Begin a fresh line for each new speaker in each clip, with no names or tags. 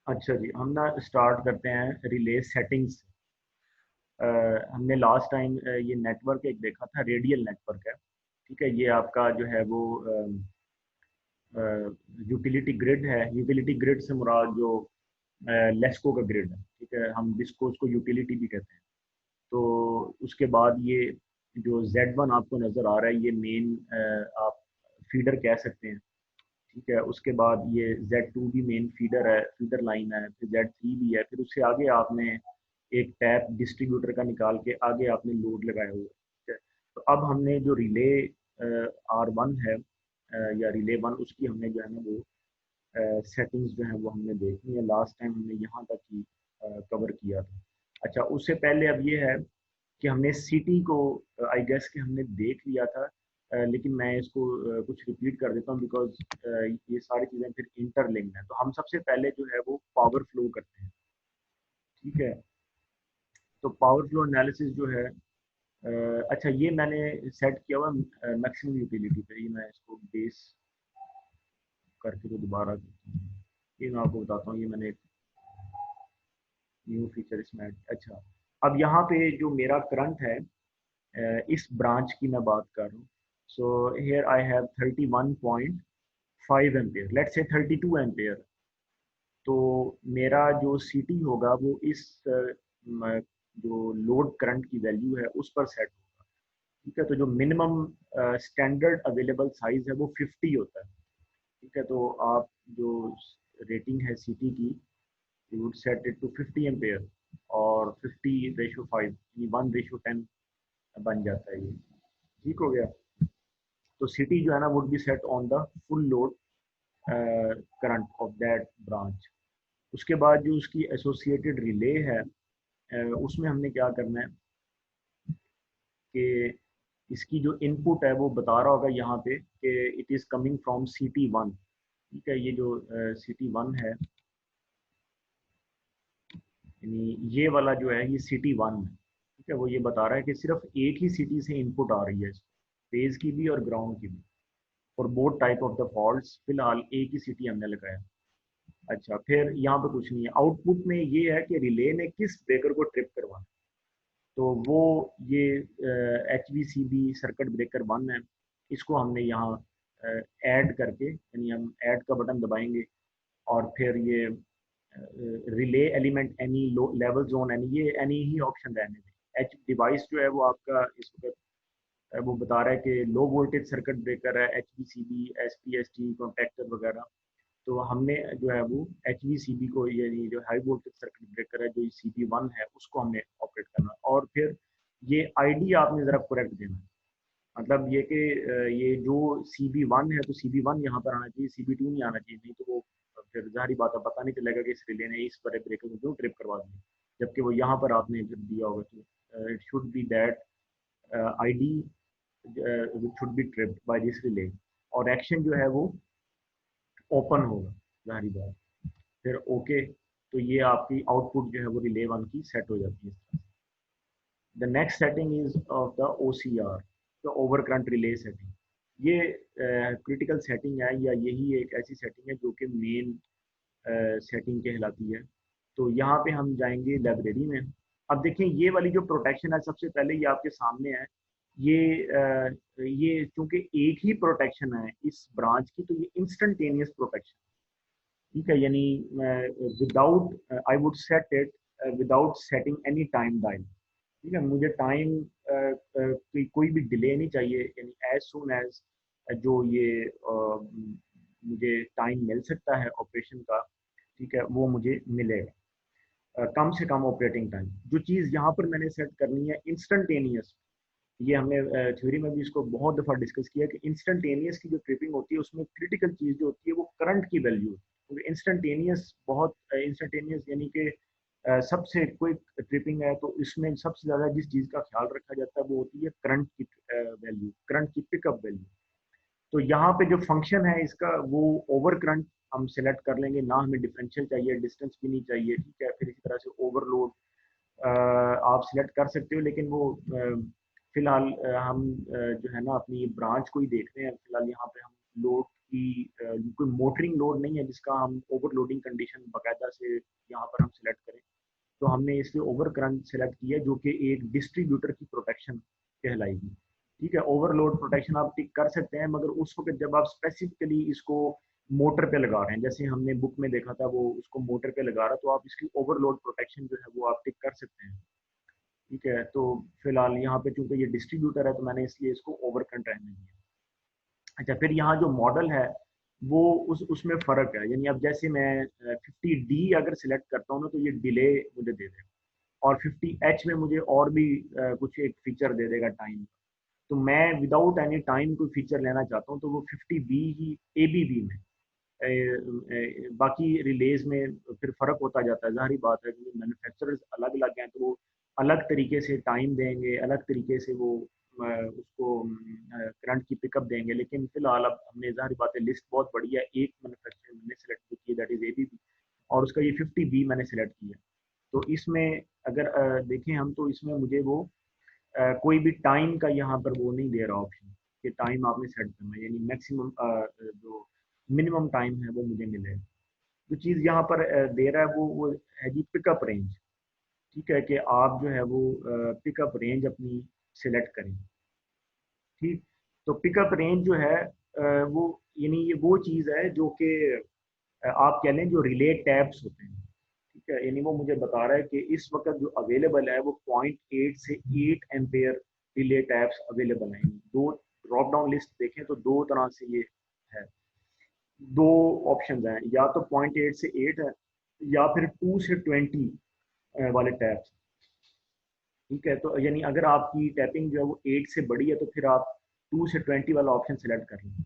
अच्छा जी, हम ना स्टार्ट करते हैं रिले सेटिंग्स। हमने लास्ट टाइम ये नेटवर्क एक देखा था, रेडियल नेटवर्क है। ठीक है, ये आपका जो है वो यूटिलिटी ग्रिड है। यूटिलिटी ग्रिड से मुराद जो लेस्को का ग्रिड है। ठीक है, हम जिसको उसको यूटिलिटी भी कहते हैं। तो उसके बाद ये जो Z1 आपको नज़र आ रहा है, ये मेन आप फीडर कह सकते हैं। ठीक है, उसके बाद ये Z2 भी मेन फीडर है, फीडर लाइन है। फिर Z3 भी है। फिर उससे आगे आपने एक टैप डिस्ट्रीब्यूटर का निकाल के आगे आपने लोड लगाया हुआ है। ठीक है, तो अब हमने जो रिले R1 है या रिले 1, उसकी हमने जो है ना वो सेटिंग्स जो है वो हमने देखनी है। लास्ट टाइम हमने यहाँ तक ही कवर किया था। अच्छा, उससे पहले अब ये है कि हमने सिटी को आई गेस कि हमने देख लिया था। लेकिन मैं इसको कुछ रिपीट कर देता हूँ, बिकॉज ये सारी चीज़ें फिर इंटरलिंक्ड हैं। तो हम सबसे पहले जो है वो पावर फ्लो करते हैं। ठीक है, तो पावर फ्लो एनालिसिस जो है अच्छा, ये मैंने सेट किया हुआ मैक्सिमम यूटिलिटी पे। ये मैं इसको बेस करके तो दोबारा ये मैं आपको बताता हूँ। ये मैंने न्यू फीचर इसमें अच्छा, अब यहाँ पे जो मेरा करंट है इस ब्रांच की मैं बात कर रहा हूँ। So here I have 31.5 ampere, let's say 32 ampere. तो मेरा जो सीटी होगा वो इस जो लोड करंट की वैल्यू है उस पर सेट होगा। ठीक है, तो जो मिनिमम स्टैंडर्ड अवेलेबल साइज है वो 50 होता है। ठीक है, तो आप जो रेटिंग है सीटी की, you would set it to 50 ampere और 50/5 यानी 1/10 बन जाता है ये। ठीक हो गया। तो सिटी जो है ना would be set on the full load current of that branch. उसके बाद जो उसकी एसोसिएटेड रिले है उसमें हमने क्या करना है कि इसकी जो इनपुट है वो बता रहा होगा यहाँ पे कि it is coming from CT1। ठीक है, ये जो CT1 है, यानी ये वाला जो है ये CT1 है। ठीक है, वो ये बता रहा है कि सिर्फ एक ही सिटी से इनपुट आ रही है, फेज की भी और ग्राउंड की भी। और both type of the faults फिलहाल एक ही सिटी हमने लगाया। अच्छा, फिर यहाँ पे कुछ नहीं है। आउटपुट में ये है कि रिले ने किस ब्रेकर को ट्रिप करवाना। तो वो ये HVCB सर्किट ब्रेकर 1 है। इसको हमने यहाँ ऐड करके, यानी हम ऐड का बटन दबाएंगे और फिर ये relay element any level zone any, ये एनी ही ऑप्शन रहने दें। एच डिवाइस जो है वो आपका इस वक्त वो बता रहा है कि लो वोल्टेज सर्किट ब्रेकर है, HVCB, SPST कॉन्टेक्टर वगैरह। तो हमने जो है वो HVCB को, यानी जो हाई वोल्टेज सर्किट ब्रेकर है जो CB1 है, उसको हमने ऑपरेट करना। और फिर ये ID आपने ज़रा करेक्ट देना है। मतलब ये कि ये जो CB1 है तो CB1 यहाँ पर आना चाहिए, CB2 नहीं आना चाहिए। नहीं तो वो फिर जाहिर बात है पता नहीं चलेगा कि इस रिले ने इस बड़े ब्रेकर को क्यों ट्रिप करवा दिया, जबकि वो यहाँ पर आपने जब दिया होगा। तो it should be that ID should be tripped by this relay, और एक्शन जो है वो ओपन होगा, जाहिर बात। फिर ओके, तो ये आपकी आउटपुट जो है वो रिले 1 की सेट हो जाती है इस तरह से। The next setting is of the OCR, तो ओवर करंट रिले सेटिंग। ये क्रिटिकल सेटिंग है, या यही एक ऐसी सेटिंग है जो कि मेन सेटिंग कहलाती है। तो यहाँ पे हम जाएंगे लाइब्रेरी में। अब देखें ये वाली जो प्रोटेक्शन है, सबसे पहले ये आपके सामने है। ये चूंकि एक ही प्रोटेक्शन है इस ब्रांच की, तो ये इंस्टेंटेनियस प्रोटेक्शन। ठीक है, यानी without I would set it without setting any time dial. ठीक है, मुझे टाइम कोई भी डिले नहीं चाहिए, यानी एज सुन एज जो ये मुझे टाइम मिल सकता है ऑपरेशन का, ठीक है, वो मुझे मिलेगा। कम से कम ऑपरेटिंग टाइम। जो चीज़ यहाँ पर मैंने सेट करनी है इंस्टेंटेनियस, ये हमने थ्योरी में भी इसको बहुत दफ़ा डिस्कस किया कि इंस्टेंटेनियस की जो ट्रिपिंग होती है उसमें क्रिटिकल चीज़ जो होती है वो करंट की वैल्यू होती है। क्योंकि इंस्टेंटेनियस बहुत इंस्टेंटेनियस यानी कि सबसे क्विक ट्रिपिंग है, तो इसमें सबसे ज़्यादा जिस चीज़ का ख्याल रखा जाता है वो होती है करंट की वैल्यू, करंट की पिकअप वैल्यू। तो यहाँ पे जो फंक्शन है इसका वो ओवर करंट हम सिलेक्ट कर लेंगे। ना हमें डिफरेंशियल चाहिए, डिस्टेंस भी नहीं चाहिए। ठीक है, फिर इसी तरह से ओवरलोड आप सिलेक्ट कर सकते हो, लेकिन वो फिलहाल हम जो है ना अपनी ब्रांच को ही देख रहे हैं। फिलहाल यहाँ पे हम लोड की कोई मोटरिंग लोड नहीं है जिसका हम ओवरलोडिंग कंडीशन बाकायदा से यहाँ पर हम सिलेक्ट करें। तो हमने इसलिए ओवर करंट सेलेक्ट किया जो कि एक डिस्ट्रीब्यूटर की प्रोटेक्शन कहलाएगी। ठीक है, ओवरलोड प्रोटेक्शन आप टिक कर सकते हैं, मगर उस वक्त जब आप स्पेसिफिकली इसको मोटर पे लगा रहे हैं, जैसे हमने बुक में देखा था वो उसको मोटर पे लगा रहा, तो आप इसकी ओवरलोड प्रोटेक्शन जो है वो आप टिक कर सकते हैं। ठीक है, तो फिलहाल यहाँ पे चूंकि ये डिस्ट्रीब्यूटर है तो मैंने इसलिए इसको ओवर करंट रहने दिया। अच्छा, फिर यहाँ जो मॉडल है वो उसमें फ़र्क है, यानी अब जैसे मैं 50D अगर सिलेक्ट करता हूँ ना तो ये डिले मुझे दे देगा, और 50H में मुझे और भी कुछ एक फीचर दे देगा टाइम। तो मैं विदाउट एनी टाइम कोई फीचर लेना चाहता हूँ तो वो 50B ही ABB में बाकी रिलेज में फिर फ़र्क होता जाता है, ज़ाहिर बात है, क्योंकि मैन्युफैक्चरर्स अलग अलग हैं तो वो अलग तरीके से टाइम देंगे, अलग तरीके से वो उसको करंट की पिकअप देंगे। लेकिन फिलहाल अब हमने, ज़ाहिर बात है, लिस्ट बहुत बड़ी है, एक मैन्युफैक्चरर मैंने सेलेक्ट की दैट इज़ ABB, और उसका ये 50B मैंने सेलेक्ट किया। तो इसमें अगर देखें हम तो इसमें मुझे वो कोई भी टाइम का यहाँ पर वो नहीं दे रहा ऑप्शन कि टाइम आपने सेट करना है, यानी मैक्सिमम जो मिनिमम टाइम है वो मुझे मिले। जो चीज़ यहाँ पर दे रहा है वो है जी पिकअप रेंज। ठीक है, कि आप जो है वो पिकअप रेंज अपनी सिलेक्ट करें। ठीक, तो पिकअप रेंज जो है वो यानी ये वो चीज़ है जो कि आप कह लें जो रिले टैब्स होते हैं। ठीक है, यानी वो मुझे बता रहा है कि इस वक्त जो अवेलेबल है वो 0.8 से 8 एम्पेयर रिले टैब्स अवेलेबल हैं। दो ड्रॉप डाउन लिस्ट देखें तो दो तरह से ये है, दो ऑप्शंस हैं, या तो 0.8 से 8 है या फिर 2 से 20 वाले टैब्स। ठीक है, तो यानी अगर आपकी टैपिंग जो है वो 8 से बड़ी है तो फिर आप 2 से 20 वाला ऑप्शन सेलेक्ट कर लें।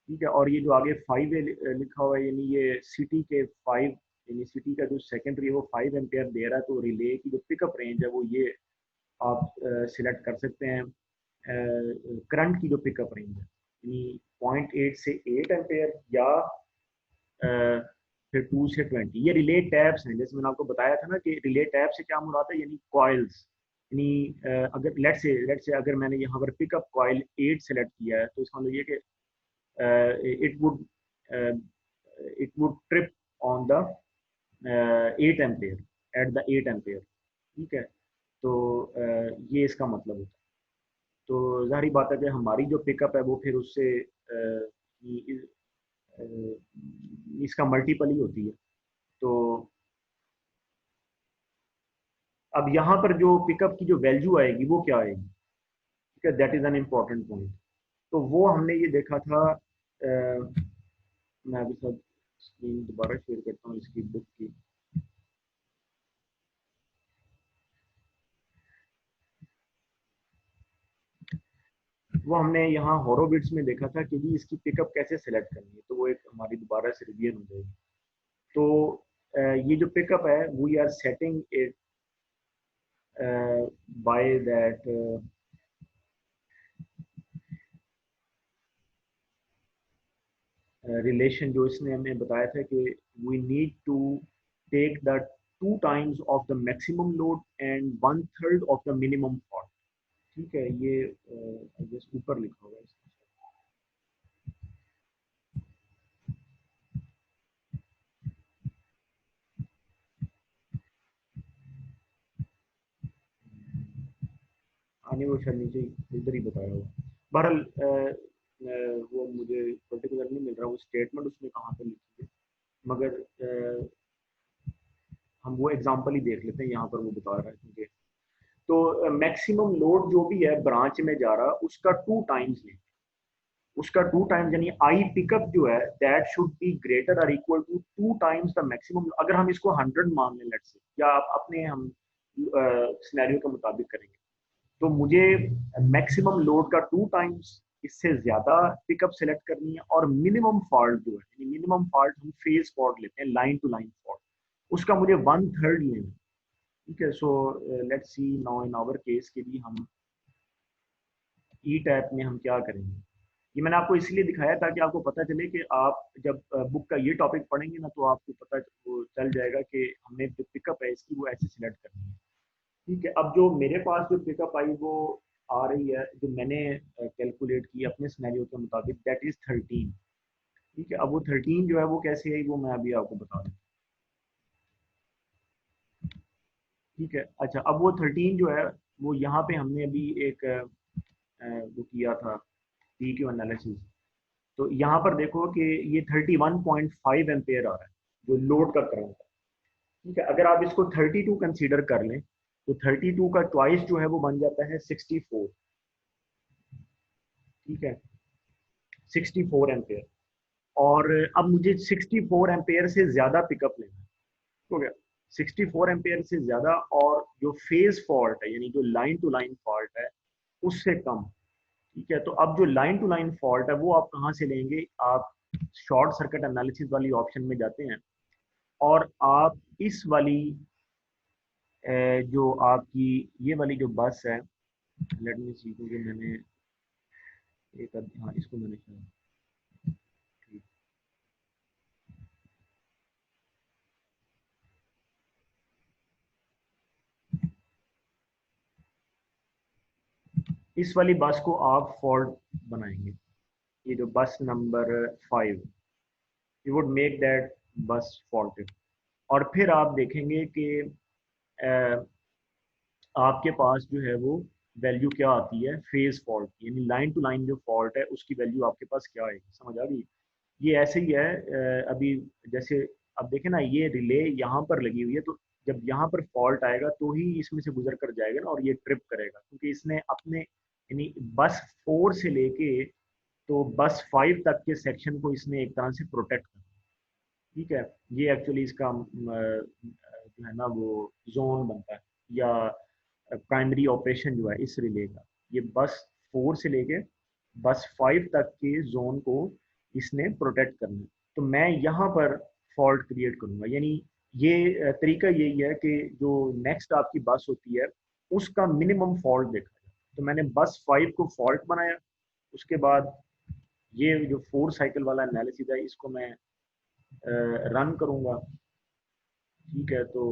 ठीक है, और ये जो आगे 5 लिखा हुआ है, यानी ये सिटी के 5, यानी सिटी का जो सेकेंडरी है वो 5 एम्पेयर दे रहा है, तो रिले की जो पिकअप रेंज है वो ये आप सिलेक्ट कर सकते हैं। करंट की जो पिकअप रेंज है यानी 0.8 से 8 एम्पेयर या फिर 2 से 20। ये रिले टैब्स हैं, जैसे मैंने आपको बताया था ना कि रिले टैब से क्या मुराद है, यानी कॉइल्स। यानी अगर लेट से अगर मैंने यहाँ पर पिकअप कॉइल 8 सेलेक्ट किया है तो इसका मतलब ये कि it would uh, it would trip on the 8 ampere at the 8 ampere. ठीक है, तो ये इसका मतलब होता है। तो जाहिर बात है कि हमारी जो पिकअप है वो फिर उससे इसका मल्टीपल ही होती है। तो अब यहाँ पर जो पिकअप की जो वैल्यू आएगी वो क्या आएगी, ठीक है, that is an important point. तो वो हमने ये देखा था, मैं अभी सब स्क्रीन दोबारा शेयर करता हूँ इसकी बुक की। वो हमने यहाँ हॉरोबिट्स में देखा था कि जी इसकी पिकअप कैसे सेलेक्ट करनी है, तो वो एक हमारी दोबारा से रिवीजन हो जाएगी। तो ये जो पिकअप है we are setting it by that relation जो इसने हमें बताया था कि we need to take the 2 times of the maximum load and 1/3 of the minimum fault. ठीक है, ये जस्ट ऊपर लिखा हुआ है इसका। आने वो शायद नीचे इधर ही बताया हुआ। बहरहाल वो मुझे पर्टिकुलर नहीं मिल रहा वो स्टेटमेंट उसने कहाँ पे लिखी है, मगर हम वो एग्जांपल ही देख लेते हैं, यहाँ पर वो बता रहा है क्योंकि तो मैक्सिमम लोड जो भी है ब्रांच में जा रहा उसका 2 टाइम्स लें। उसका 2 टाइम्स यानी आई पिकअप जो है दैट शुड बी ग्रेटर और equal to 2 times the maximum. अगर हम इसको 100 मान लें लेट्स से, या आप अपने हम सिनेरियो के मुताबिक करेंगे, तो मुझे मैक्सिमम लोड का 2 टाइम्स इससे ज्यादा पिकअप सेलेक्ट करनी है, और मिनिमम फॉल्ट जो है, मिनिमम फॉल्ट हम फेज फॉल्ट लेते हैं, लाइन टू लाइन फॉल्ट, उसका मुझे 1/3 लेना है। ठीक है, so let's see now in our case के लिए हम ई टैप में हम क्या करेंगे। ये मैंने आपको इसलिए दिखाया ताकि आपको पता चले कि आप जब बुक का ये टॉपिक पढ़ेंगे ना तो आपको पता वो चल जाएगा कि हमें जो पिकअप है इसकी वो ऐसे सिलेक्ट करनी है। ठीक है, अब जो मेरे पास जो पिकअप आई वो आ रही है, जो मैंने कैलकुलेट की अपने सिनेरियो के मुताबिक, दैट इज 13। ठीक है, अब वो 13 जो है वो कैसे आई वो मैं अभी आपको बता दूँ। ठीक है, अच्छा अब वो 13 जो है वो यहाँ पे हमने अभी एक वो किया था पी क्यू एनालिसिस। तो यहाँ पर देखो कि ये 31.5 एम्पेयर आ रहा है जो लोड का करंट है। ठीक है, अगर आप इसको 32 कंसीडर कर लें तो 32 का ट्वाइस जो है वो बन जाता है 64। ठीक है, 64 एम्पेयर। और अब मुझे 64 एम्पेयर से ज्यादा पिकअप लेना है। हो गया, 64 एम्पेयर से ज्यादा और जो फेज फॉल्ट है यानी जो लाइन टू लाइन फॉल्ट है उससे कम। ठीक है, तो अब जो लाइन टू लाइन फॉल्ट है वो आप कहाँ से लेंगे, आप शॉर्ट सर्किट एनालिसिस वाली ऑप्शन में जाते हैं और आप इस वाली जो आपकी ये वाली जो बस है, लेट मी सी, क्योंकि मैंने एक हाँ इसको मैंने शायद, ठीक, इस वाली बस को आप फॉल्ट बनाएंगे, ये जो बस number 5, you would make that बस फॉल्टेड। और फिर आप देखेंगे कि आपके पास जो है वो वैल्यू क्या आती है फेज फॉल्ट की, यानी लाइन टू लाइन जो फॉल्ट है उसकी वैल्यू आपके पास क्या आएगी, समझ आ गई। ये ऐसे ही है अभी जैसे अब देखें ना, ये रिले यहाँ पर लगी हुई है, तो जब यहाँ पर फॉल्ट आएगा तो ही इसमें से गुजर कर जाएगा ना और ये ट्रिप करेगा, क्योंकि इसने अपने यानी बस 4 से लेके तो बस 5 तक के सेक्शन को इसने एक तरह से प्रोटेक्ट कर। ठीक है, ये एक्चुअली इसका जो है ना वो जोन बनता है या प्राइमरी ऑपरेशन जो है इस रिले का, ये बस 4 से लेके बस 5 तक के जोन को इसने प्रोटेक्ट करना है। तो मैं यहाँ पर फॉल्ट क्रिएट करूंगा, यानी ये तरीका यही है कि जो नेक्स्ट आपकी बस होती है उसका मिनिमम फॉल्ट देखा जाए। तो मैंने बस 5 को फॉल्ट बनाया, उसके बाद ये जो 4 साइकिल वाला एनालिसिस है इसको मैं रन करूंगा। ठीक है, तो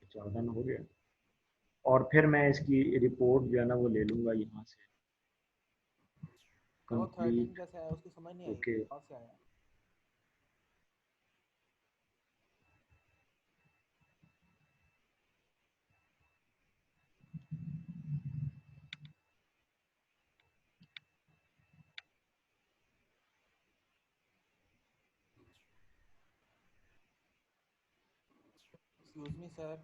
अच्छा रन हो गया, और फिर मैं इसकी रिपोर्ट जो है ना वो ले लूंगा यहाँ से,
वो 13
कंप्लीट।
कैसे आया उसकी समझ नहीं आई,
ओके,
कहाँ से आया? Excuse me sir.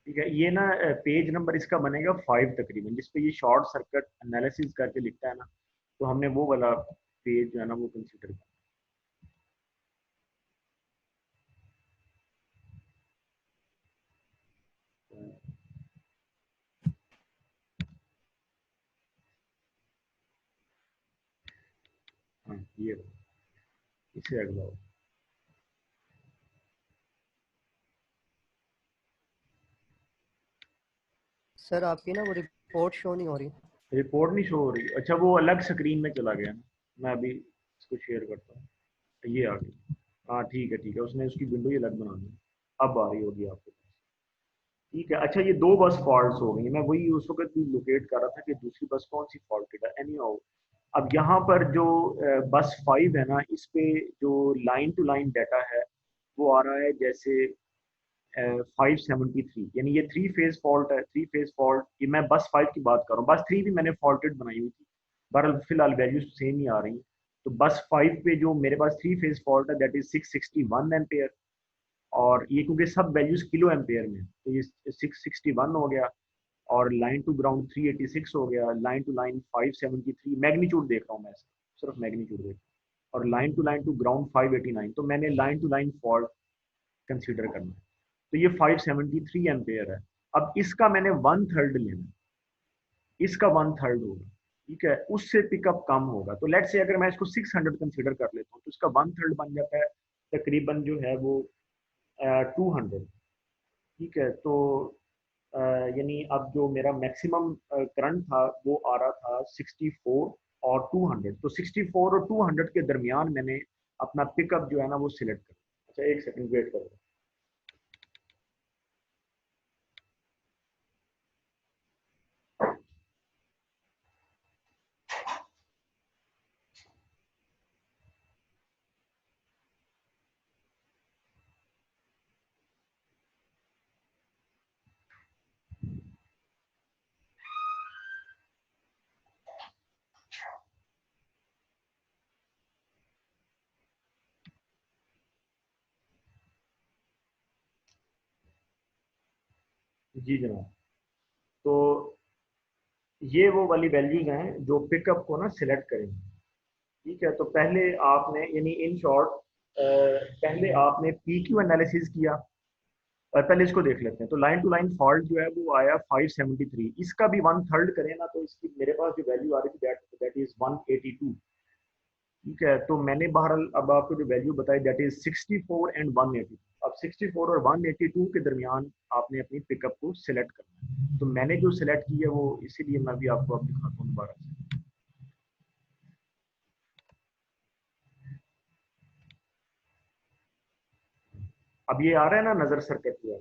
ठीक है, ये ना पेज नंबर इसका बनेगा 5 तकरीबन, जिसपे ये शॉर्ट सर्किट एनालिसिस करके लिखता है ना, तो हमने वो वाला पेज जो है ना वो कंसिडर किया। हाँ ये इसे अगला
सर आपकी ना वो रिपोर्ट शो नहीं हो रही।
रिपोर्ट नहीं शो हो रही, अच्छा वो अलग स्क्रीन में चला गया ना, मैं अभी इसको शेयर करता हूँ, ये आ गई। हाँ ठीक है ठीक है, उसने उसकी विंडो ही अलग बना दी, अब आ रही होगी आपको। ठीक है, अच्छा ये दो बस फॉल्ट्स हो गई, मैं वही उस वक्त भी लोकेट कर रहा था कि दूसरी बस कौन सी फॉल्टेड है। एनी हाउ, अब यहाँ पर जो बस 5 है ना, इस पे जो लाइन टू लाइन डाटा है वो आ रहा है जैसे 573, यानी ये थ्री फेज फॉल्ट है। थ्री फेज फॉल्ट, ये मैं बस 5 की बात कर रहा हूँ, बस 3 भी मैंने फॉल्टेड बनाई हुई थी, बहरहाल फिलहाल वैल्यूज सेम ही आ रही हैं। तो बस 5 पे जो मेरे पास थ्री फेज फॉल्ट है दैट इज 661 एम्पेयर, और ये क्योंकि सब वैल्यूज किलो एम्पेयर में तो ये 661 हो गया, और लाइन टू ग्राउंड 386 हो गया, लाइन टू लाइन 573, मैग्नीट्यूड देख रहा हूँ मैं, सिर्फ मैग्नीट्यूड देख रहा हूँ, और लाइन टू ग्राउंड 589, तो मैंने line to line fault consider करना है। तो ये 573 एम्पेयर है। अब इसका मैंने 1/3 लेना, इसका 1/3 होगा। ठीक है, उससे पिकअप कम होगा, तो लेट से अगर मैं इसको 600 कंसीडर कर लेता हूँ तो इसका 1/3 बन जाता है तकरीबन जो है वो 200। ठीक है, तो यानी अब जो मेरा मैक्सिमम करंट था वो आ रहा था 64 और 200, तो 64 और 200 के दरमियान मैंने अपना पिकअप जो है ना वो सिलेक्ट कर। अच्छा एक सेकंड वेट करो। जी जनाब। तो ये वो वाली वैल्यूज हैं जो पिकअप को ना सिलेक्ट करेंगे। ठीक है, तो पहले आपने यानी इन शॉर्ट पहले आपने पी क्यू एनालिसिस किया। और पहले इसको देख लेते हैं। तो लाइन टू लाइन फॉल्ट जो है वो आया 573। इसका भी वन थर्ड करें ना तो इसकी मेरे पास जो वैल्यू आ रही थी दैट इज 182। ठीक है, तो मैंने बहरहाल अब आपको जो वैल्यू बताई दैट इज 64 एंड 182। अब 64 और 182 के दरमियान आपने अपनी पिकअप को सिलेक्ट करना है। तो मैंने जो सिलेक्ट की है वो इसीलिए मैं भी आपको अब दिखाता हूँ दोबारा से। अब ये आ रहा है ना नजर सर्किट हुआ।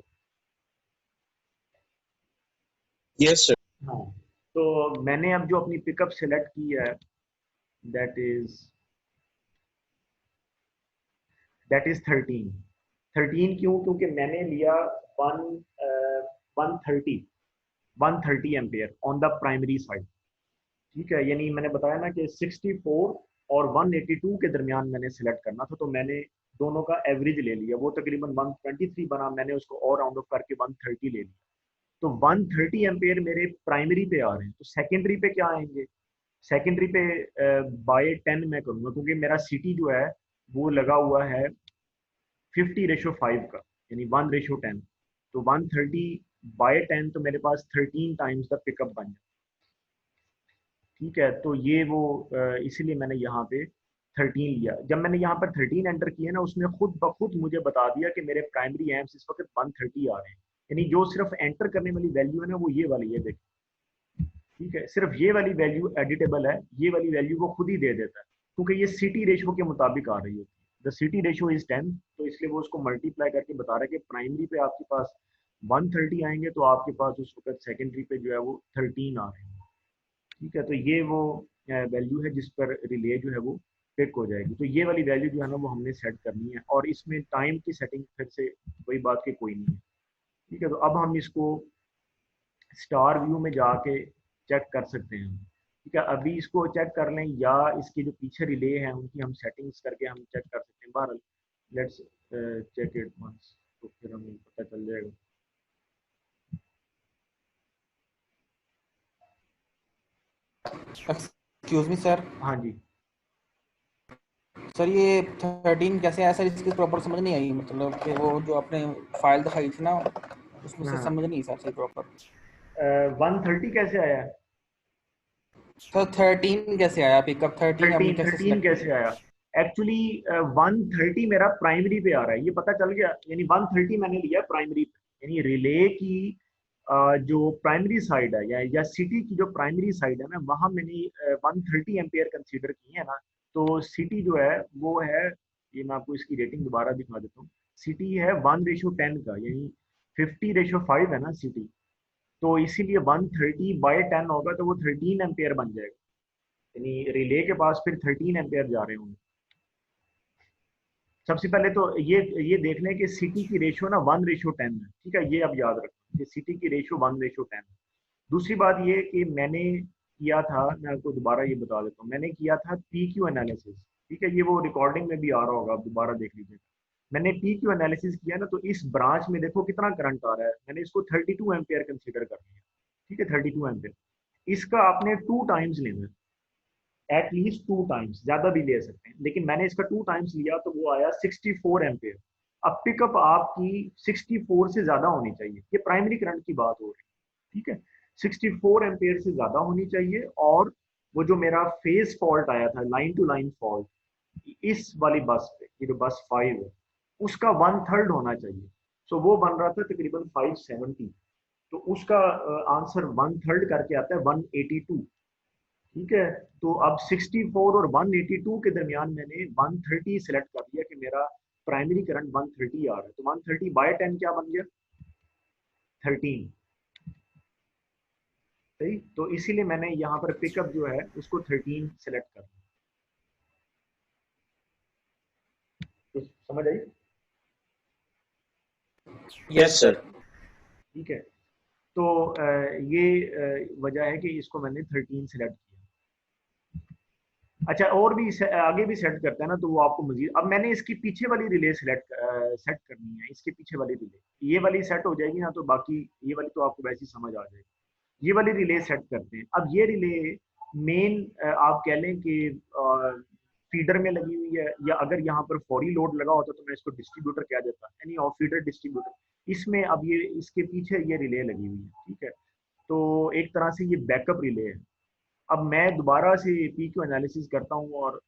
Yes sir.
हाँ, तो मैंने अब जो अपनी पिकअप सिलेक्ट की है दैट इज 13। 13 क्यों? क्योंकि मैंने लिया one 130 130 ampere on the primary side. ठीक है, यानी मैंने बताया ना कि 64 और 182 के दरमियान मैंने सिलेक्ट करना था, तो मैंने दोनों का एवरेज ले लिया। वो तकरीबन 123 बना, मैंने उसको और राउंड ऑफ करके 130 ले लिया। तो 130 एम्पेयर मेरे प्राइमरी पे आ रहे हैं। तो सेकेंडरी पे क्या आएंगे? सेकेंडरी पे बाय 10 मैं करूंगा, क्योंकि मेरा सिटी जो है वो लगा हुआ है 50:5 का, यानी 1:10। तो 130 बाय 10 तो मेरे पास 13 टाइम्स द पिकअप बन जाए। ठीक है, तो ये वो इसीलिए मैंने यहाँ पे 13 लिया। जब मैंने यहाँ पर 13 एंटर किया ना, उसने खुद ब खुद मुझे बता दिया कि मेरे प्राइमरी एम्स इस वक्त 130 आ रहे हैं। यानी जो सिर्फ एंटर करने वाली वैल्यू है ना वो ये वाली है, देखिए। ठीक है, सिर्फ ये वाली वैल्यू एडिटेबल है, ये वाली वैल्यू वो खुद ही दे देता है, क्योंकि ये सिटी रेशो के मुताबिक आ रही होती है। द सिटी रेशो इज 10, तो इसलिए वो उसको मल्टीप्लाई करके बता रहा है कि प्राइमरी पे आपके पास 130 आएंगे तो आपके पास उस वक्त सेकेंडरी पे जो है वो 13 आ रहे हैं। ठीक है, तो ये वो वैल्यू है जिस पर रिले जो है वो पिक हो जाएगी। तो ये वाली वैल्यू जो है ना वो हमने सेट करनी है, और इसमें टाइम की सेटिंग फिर से वही बात की कोई नहीं है। ठीक है, तो अब हम इसको स्टार व्यू में जाके चेक कर सकते हैं। ठीक है, अभी इसको चेक कर लें या इसके जो पीछे रिले हैं उनकी हम सेटिंग्स करके हम चेक कर सकते हैं। बहरहाल लेट्स चेक इट वंस, तो फिर हमें पता चल जाएगा।
Excuse me sir.
हाँ जी।
सर ये 13 कैसे आया सर? इसकी प्रॉपर समझ नहीं आई, मतलब कि वो जो आपने फाइल दिखाई थी ना उसमें से
हाँ,
समझ नहीं सर सही प्रॉपर।
130 कैसे आया?
सर 13 कैसे आया? पिकअप 13 हमने
13
कैसे
13
सिलेक्ट
कैसे
किया?
आया? एक्चुअली 130 मेरा प्राइमरी पे आ रहा है, ये पता चल गया। यानी 130 मैंने लिया प्राइमरी पे, यानी रिले की जो प्राइमरी साइड है या सिटी की जो प्राइमरी साइड है ना, वहां मैंने 130 एम्पेयर कंसीडर किए हैं ना। तो सिटी जो है वो है, ये मैं आपको इसकी रेटिंग दोबारा दिखा देता हूँ। सिटी है 1:10 का, यानी 50:5 है ना सिटी। तो इसीलिए 130/10 होगा तो वो 13 एम्पेयर बन जाएगा। यानी रिले के पास फिर 13 एम्पेयर जा रहे होंगे। सबसे पहले तो ये देख लें कि सिटी की रेशियो ना 1:10 है। ठीक है, ये अब याद रखें कि सिटी की रेशियो 1:10 है। दूसरी बात ये कि मैंने किया था, मैं आपको दोबारा ये बता देता हूँ, मैंने किया था पी क्यू एनालिसिस। ठीक है, ये वो रिकॉर्डिंग में भी आ रहा होगा, आप दोबारा देख लीजिएगा। मैंने पी क्यू एनालिसिस किया ना, तो इस ब्रांच में देखो कितना करंट आ रहा है। मैंने इसको 32 एम्पेयर कंसिडर कर लिया। ठीक है, 32 एम्पेयर। इसका आपने 2 टाइम्स लेना है, एटलीस्ट 2 टाइम्स, ज्यादा भी ले सकते हैं, लेकिन मैंने इसका 2 टाइम्स लिया तो वो आया 64 एम्पेयर। अब पिकअप आपकी 64 से ज्यादा होनी चाहिए, ये प्राइमरी करंट की बात हो रही है। ठीक है, 64 एम्पेयर से ज्यादा होनी चाहिए। और वो जो मेरा फेज फॉल्ट आया था, लाइन टू लाइन फॉल्ट, इस वाली बस पे, ये जो बस 5 है, उसका 1/3 होना चाहिए। सो वो बन रहा था तकरीबन 570। तो उसका आंसर 1/3 करके आता है 182। ठीक है, तो अब 64 और 182 के दरमियान मैंने 130 सेलेक्ट कर दिया कि मेरा प्राइमरी करंट 130 आ रहा है। तो 130/10 क्या बन गया? 13। सही, तो इसीलिए मैंने यहाँ पर पिकअप जो है उसको 13 सेलेक्ट कर दिया। तो समझ आई?
Yes sir.
ठीक है, तो ये वजह है कि इसको मैंने 13 सेलेक्ट किया। अच्छा, और भी आगे भी सेट करते हैं ना, तो वो आपको मजीद, अब मैंने इसकी पीछे वाली रिले सेट करनी है, इसके पीछे वाली रिले, ये वाली सेट हो जाएगी ना, तो बाकी ये वाली तो आपको वैसे ही समझ आ जाएगी। ये वाली रिले सेट करते हैं। अब ये रिले मेन आप कह लें कि फीडर में लगी हुई है, या अगर यहाँ पर फौरी लोड लगा होता तो मैं इसको डिस्ट्रीब्यूटर कह देता, यानी ऑफ फीडर डिस्ट्रीब्यूटर। इसमें अब ये इसके पीछे ये रिले लगी हुई है, ठीक है। तो एक तरह से ये बैकअप रिले है। अब मैं दोबारा से पी क्यू एनालिसिस करता हूँ, और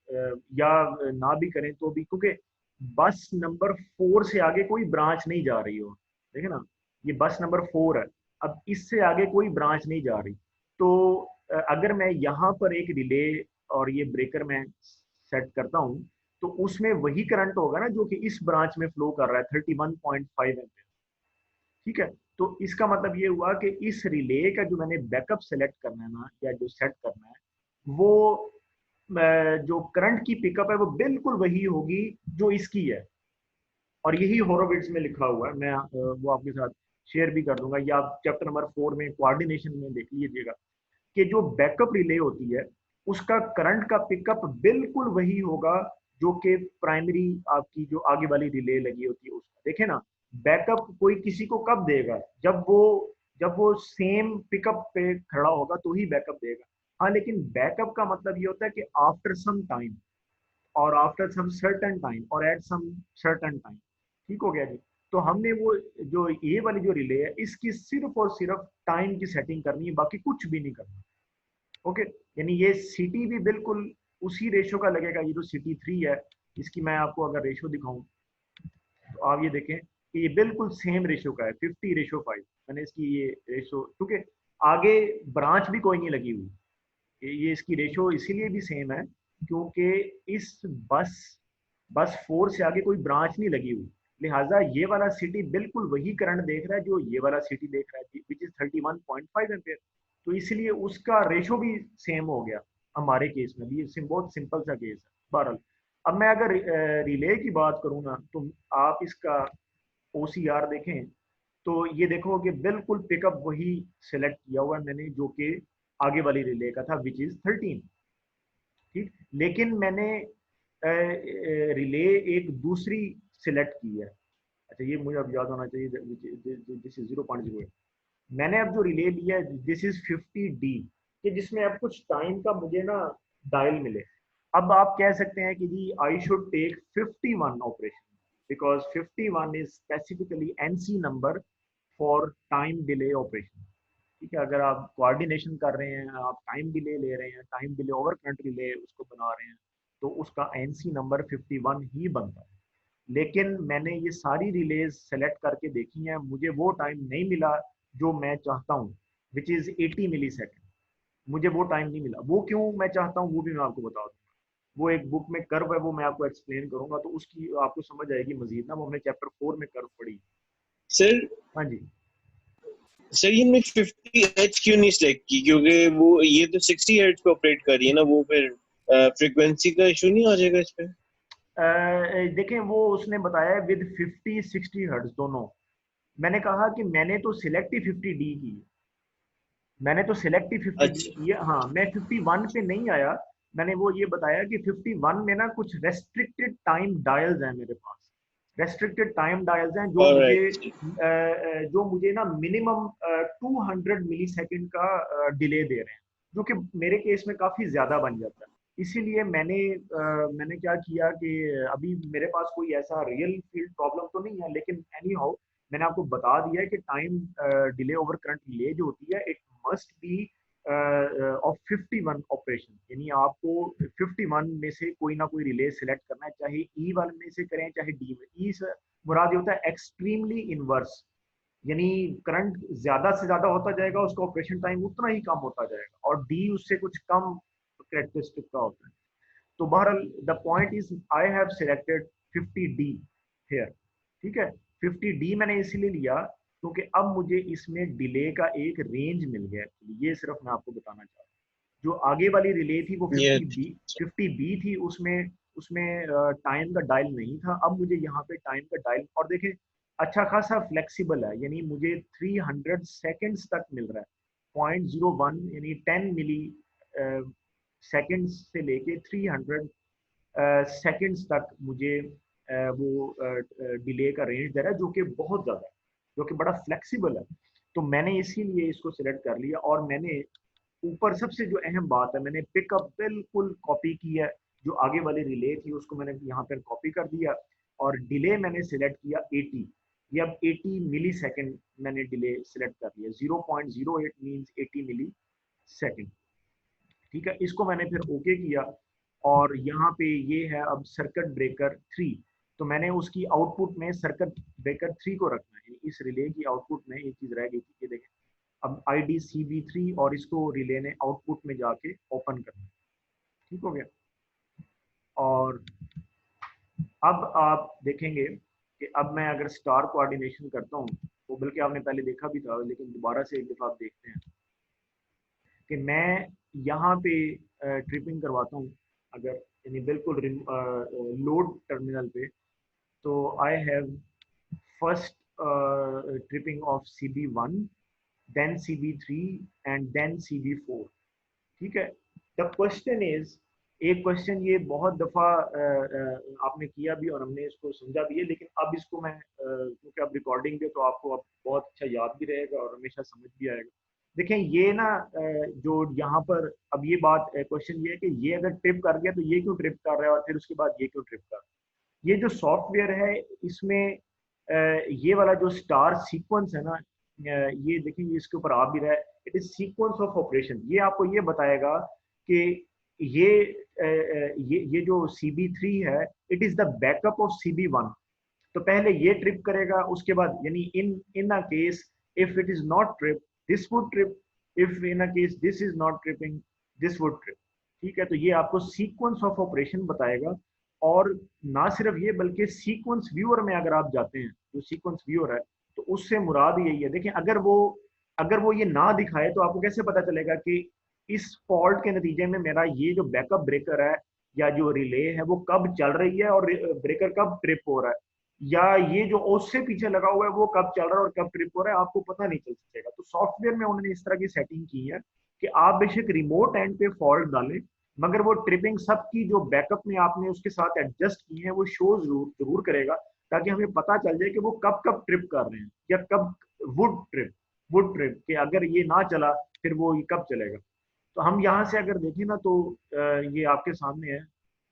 या ना भी करें तो भी, क्योंकि बस नंबर 4 से आगे कोई ब्रांच नहीं जा रही हो, देखे ना, ये बस नंबर 4 है। अब इससे आगे कोई ब्रांच नहीं जा रही, तो अगर मैं यहाँ पर एक रिले और ये ब्रेकर में सेट करता हूँ, तो उसमें वही करंट होगा ना जो कि इस ब्रांच में फ्लो कर रहा है, 31.5 एम्पियर, ठीक है। तो इसका मतलब ये हुआ कि इस रिले का जो मैंने बैकअप सेलेक्ट करना है ना, या जो सेट करना है, वो जो करंट की पिकअप है वो बिल्कुल वही होगी जो इसकी है। और यही होरोविट्ज में लिखा हुआ है, मैं वो आपके साथ शेयर भी कर दूंगा, या आप चैप्टर नंबर 4 में कोऑर्डिनेशन में देख लीजिएगा कि जो बैकअप रिले होती है उसका करंट का पिकअप बिल्कुल वही होगा जो कि प्राइमरी आपकी जो आगे वाली रिले लगी होती है उसका। देखे ना, बैकअप कोई किसी को कब देगा, जब वो सेम पिकअप पे खड़ा होगा तो ही बैकअप देगा। हाँ, लेकिन बैकअप का मतलब ये होता है कि आफ्टर सम टाइम, और आफ्टर सम सर्टेन टाइम, और एट सम सर्टेन टाइम। ठीक हो गया जी। तो हमने वो जो ये वाली जो रिले है इसकी सिर्फ और सिर्फ टाइम की सेटिंग करनी है, बाकी कुछ भी नहीं करना। ओके, यानी ये सिटी भी बिल्कुल उसी रेशो का लगेगा। ये जो सिटी 3 है, इसकी मैं आपको अगर रेशो दिखाऊं तो आप ये देखें कि ये बिल्कुल सेम रेशो का है, 50:5। मैंने इसकी ये रेशो, क्योंकि आगे ब्रांच भी कोई नहीं लगी हुई, ये इसकी रेशो इसीलिए भी सेम है क्योंकि इस बस बस 4 से आगे कोई ब्रांच नहीं लगी हुई। लिहाजा ये वाला सिटी बिल्कुल वही करंट देख रहा है जो ये वाला सिटी देख रहा है, विच इज 31.5 एम्पियर। तो इसलिए उसका रेशो भी सेम हो गया हमारे केस में भी। बहुत सिंपल सा केस है। बहरहाल, अब मैं अगर रिले की बात करूँ ना, तो आप इसका OCR देखें तो ये देखो कि बिल्कुल पिकअप वही सिलेक्ट किया हुआ है मैंने जो कि आगे वाली रिले का था, विच इज 13। ठीक, लेकिन मैंने रिले एक दूसरी सिलेक्ट की है। अच्छा, ये मुझे अब याद होना चाहिए, दिस इज 0.0। मैंने अब जो रिले लिया है दिस इज 50D, कि जिसमें अब कुछ टाइम का मुझे ना डायल मिले। अब आप कह सकते हैं कि जी I should take 51 operation, because 51 is specifically ANSI number for time delay operation. ठीक है, अगर आप कोऑर्डिनेशन कर रहे हैं, आप टाइम डिले ले रहे हैं, time delay over current relay उसको बना रहे हैं, तो उसका एनसी नंबर 51 ही बनता है। लेकिन मैंने ये सारी रिलेज सेलेक्ट करके देखी हैं, मुझे वो टाइम नहीं मिला जो मैं चाहता हूँ, विच इज 80 मिली सेकेंड। मुझे वो टाइम नहीं मिला। वो क्यों मैं चाहता हूँ वो भी मैं आपको बता दूंगा। वो एक बुक में कर्व है, वो मैं आपको एक्सप्लेन करूंगा, तो उसकी आपको समझ आएगी मजीद ना। वो हमने चैप्टर 4 में कर्व पढ़ी।
सर
हाँ जी।
सर ये हमने 50 हर्ट्ज क्यों नहीं सिलेक्ट की, क्योंकि वो ये तो 60 हर्ट्ज पे ऑपरेट कर रही है ना, वो फिर फ्रीक्वेंसी का इशू नहीं आ जाएगा इस पे?
देखें, वो उसने बताया विद 50-60 हर्ट्ज दोनों। मैंने कहा कि मैंने तो सिलेक्ट ही 50D की, मैंने तो सिलेक्ट ही 50D
अच्छा।
की है। हाँ, मैं 51 पे नहीं आया। मैंने वो ये बताया कि 51 में ना कुछ रेस्ट्रिक्टेड टाइम डायल्स हैं मेरे पास। रेस्ट्रिक्टेड टाइम डायल्स हैं
ऑलराइट।
जो मुझे ना मिनिमम 200 मिली सेकेंड का डिले दे रहे हैं, जो कि मेरे केस में काफी ज्यादा बन जाता है। इसीलिए मैंने क्या किया कि अभी मेरे पास कोई ऐसा रियल फील्ड प्रॉब्लम तो नहीं है, लेकिन एनी हाउ मैंने आपको बता दिया है कि time delay over current delay जो होती है, it must be of 51 operation. यानी आपको 51 में से कोई ना कोई रिले सिलेक्ट करना है, चाहे E1 में से करें चाहे D में। ई से मुराद ये होता है एक्सट्रीमली इनवर्स, यानी करंट ज्यादा से ज्यादा होता जाएगा, उसका ऑपरेशन टाइम उतना ही कम होता जाएगा, और D उससे कुछ कम कैरेक्टरिस्टिक का होता है। तो बहरहाल the point is I have selected 50D here. ठीक है, 50D मैंने इसलिए लिया क्योंकि अब मुझे इसमें डिले का एक रेंज मिल गया। ये सिर्फ मैं आपको बताना चाह रहा हूँ। जो आगे वाली रिले थी वो
ये
50B थी, उसमें उसमें टाइम का डायल नहीं था। अब मुझे यहाँ पे टाइम का डायल, और देखें अच्छा खासा फ्लेक्सिबल है, यानी मुझे 300 सेकेंड्स तक मिल रहा है। 0.01 यानी 10 मिली सेकंड्स से लेके 300 सेकंड्स तक मुझे वो डिले का रेंज दे रहा है, जो कि बहुत ज़्यादा है, जो कि बड़ा फ्लेक्सिबल है। तो मैंने इसीलिए इसको सिलेक्ट कर लिया, और मैंने ऊपर सबसे जो अहम बात है, मैंने पिकअप बिल्कुल कॉपी की है, जो आगे वाली रिले थी उसको मैंने यहाँ पर कॉपी कर दिया, और डिले मैंने सिलेक्ट किया 80। ये अब 80 मिली सेकेंड मैंने डिले सिलेक्ट कर लिया, 0.08 मीन्स 80 मिली सेकेंड। ठीक है, इसको मैंने फिर ओके किया, और यहाँ पे ये है अब सर्किट ब्रेकर 3। तो मैंने उसकी आउटपुट में सर्किट ब्रेकर 3 को रखना है, इस रिले की आउटपुट में एक चीज रह गई थी, ये देखें, अब IDCB3, और इसको रिले ने आउटपुट में जाके ओपन करना है। ठीक हो गया। और अब आप देखेंगे कि अब मैं अगर स्टार कोऑर्डिनेशन करता हूँ, वो बल्कि आपने पहले देखा भी था, लेकिन दोबारा से एक दफा आप देखते हैं कि मैं यहाँ पे ट्रिपिंग करवाता हूँ, अगर यानी बिल्कुल लोड टर्मिनल पे, तो I have first tripping of CB1, then CB3 and then CB4। ठीक है। द क्वेश्चन इज, एक क्वेश्चन ये बहुत दफा आपने किया भी और हमने इसको समझा भी है, लेकिन अब इसको मैं क्योंकि अब रिकॉर्डिंग है तो आपको अब बहुत अच्छा याद भी रहेगा और हमेशा समझ भी आएगा। देखें ये ना जो यहाँ पर अब ये बात क्वेश्चन ये है कि ये अगर ट्रिप कर गया तो ये क्यों ट्रिप कर रहा है, और फिर उसके बाद ये क्यों ट्रिप कर रहा है। ये जो सॉफ्टवेयर है इसमें ये वाला जो स्टार सीक्वेंस है ना, ये देखेंगे इसके ऊपर आ भी रहा है, it is sequence of operation. ये आपको ये बताएगा कि ये जो CB3 है, it is the backup of CB1। तो पहले ये ट्रिप करेगा, उसके बाद यानी in a case if it is not trip this would trip, if in a case this is not tripping this would trip. ठीक है, तो ये आपको सीक्वेंस ऑफ ऑपरेशन बताएगा। और ना सिर्फ ये बल्कि सीक्वेंस व्यूअर में अगर आप जाते हैं, जो सीक्वेंस व्यूअर है, तो उससे मुराद यही है। देखें अगर वो ये ना दिखाए तो आपको कैसे पता चलेगा कि इस फॉल्ट के नतीजे में मेरा ये जो बैकअप ब्रेकर है या जो रिले है वो कब चल रही है और ब्रेकर कब ट्रिप हो रहा है, या ये जो उससे पीछे लगा हुआ है वो कब चल रहा है और कब ट्रिप हो रहा है, आपको पता नहीं चल सकेगा। तो सॉफ्टवेयर में उन्होंने इस तरह की सेटिंग की है कि आप बेशक रिमोट एंड पे फॉल्ट डालें, मगर वो ट्रिपिंग सबकी जो बैकअप में आपने उसके साथ एडजस्ट की है वो शो जरूर करेगा, ताकि हमें पता चल जाए कि वो कब कब ट्रिप कर रहे हैं, या कब वुड ट्रिप कि अगर ये ना चला फिर वो ये कब चलेगा। तो हम यहाँ से अगर देखें ना तो ये आपके सामने है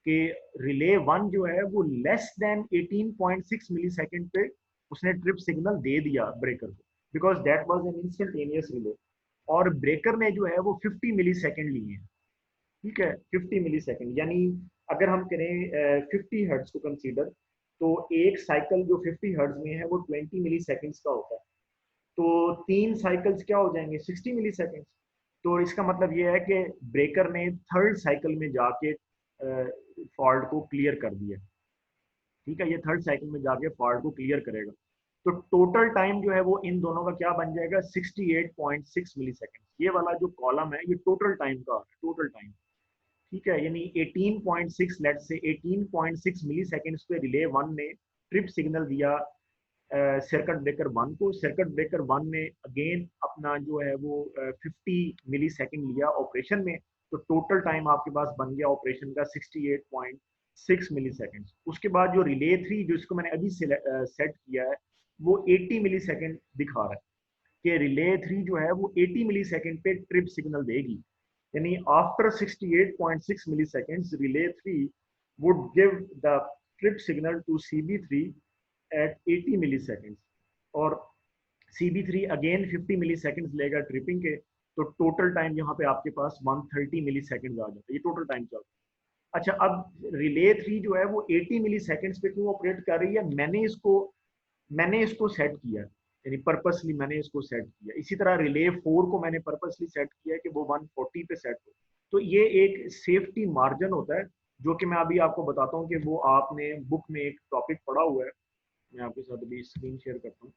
कि रिले 1 जो है वो लेस देन 18.6 मिली सेकेंड पे उसने ट्रिप सिग्नल दे दिया ब्रेकर को, because that was an instantaneous relay. और ब्रेकर ने जो है वो 50 मिली सेकेंड लिए हैं। ठीक है, 50 मिली सेकेंड, यानी अगर हम करें 50 हर्ट्ज को कंसीडर, तो एक साइकिल जो 50 हर्ट्ज में है वो 20 मिली सेकेंड्स का होता है, तो 3 साइकिल्स क्या हो जाएंगे, 60 मिली सेकेंड्स। तो इसका मतलब ये है कि ब्रेकर ने थर्ड साइकिल में जाके फॉल्ट को क्लियर कर दिया। ठीक है, ये थर्ड साइकिल में जाके फॉल्ट को क्लियर करेगा। तो टोटल टाइम जो है वो इन दोनों का क्या बन जाएगा, 68.6 मिली सेकेंड। ये वाला जो कॉलम है ये टोटल टाइम का, टोटल टाइम। ठीक है, यानी 18.6 लेट से 18.6 मिली सेकेंड्स पे रिले 1 ने ट्रिप सिग्नल दिया सर्किट ब्रेकर 1 को। सर्किट ब्रेकर 1 ने अगेन अपना जो है वो 50 मिली सेकेंड लिया ऑपरेशन में, तो टोटल टाइम आपके पास बन गया ऑपरेशन का 68.6 मिली सेकेंड। उसके बाद जो रिले 3 जो इसको मैंने अभी सेट किया है वो 80 मिली सेकेंड दिखा रहा है कि रिले 3 जो है वो 80 मिली सेकेंड पे ट्रिप सिग्नल देगी, यानी after 68.6 milliseconds relay 3 would give the trip signal to CB3 at 80 milliseconds, और CB3 अगेन 50 milliseconds लेगा ट्रिपिंग के, तो टोटल टाइम यहाँ पे आपके पास 130 milliseconds आ जाता है, ये टोटल टाइम चल रहा है। अच्छा, अब रिले 3 जो है वो 80 milliseconds पे क्यों ऑपरेट कर रही है, मैंने इसको सेट किया, यानी पर्पसली मैंने इसको सेट किया। इसी तरह रिले 4 को मैंने पर्पसली सेट किया कि वो 140 पे सेट हो। तो ये एक सेफ्टी मार्जिन होता है, जो कि मैं अभी आपको बताता हूँ कि वो आपने बुक में एक टॉपिक पढ़ा हुआ है। मैं आपके साथ अभी स्क्रीन शेयर करता हूँ।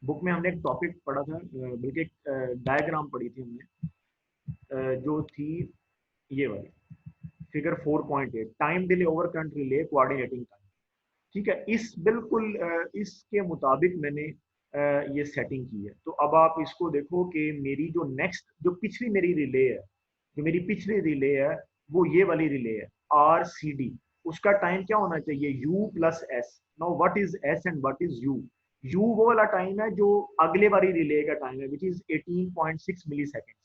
बुक में हमने एक टॉपिक पढ़ा था, बल्कि एक डायग्राम पढ़ी थी हमने, जो थी ये वाली figure 4.8, time delay over current relay coordinating time. ठीक है, इस बिल्कुल इसके मुताबिक मैंने ये सेटिंग की है। तो अब आप इसको देखो कि मेरी जो नेक्स्ट जो पिछली मेरी रिले है, जो मेरी पिछली रिले है वो ये वाली रिले है RCD, उसका टाइम क्या होना चाहिए U plus S. Now what is S and what is you? You वो वाला टाइम है जो अगले वाली रिले का टाइम है विच इज 18.6 मिली सेकेंड,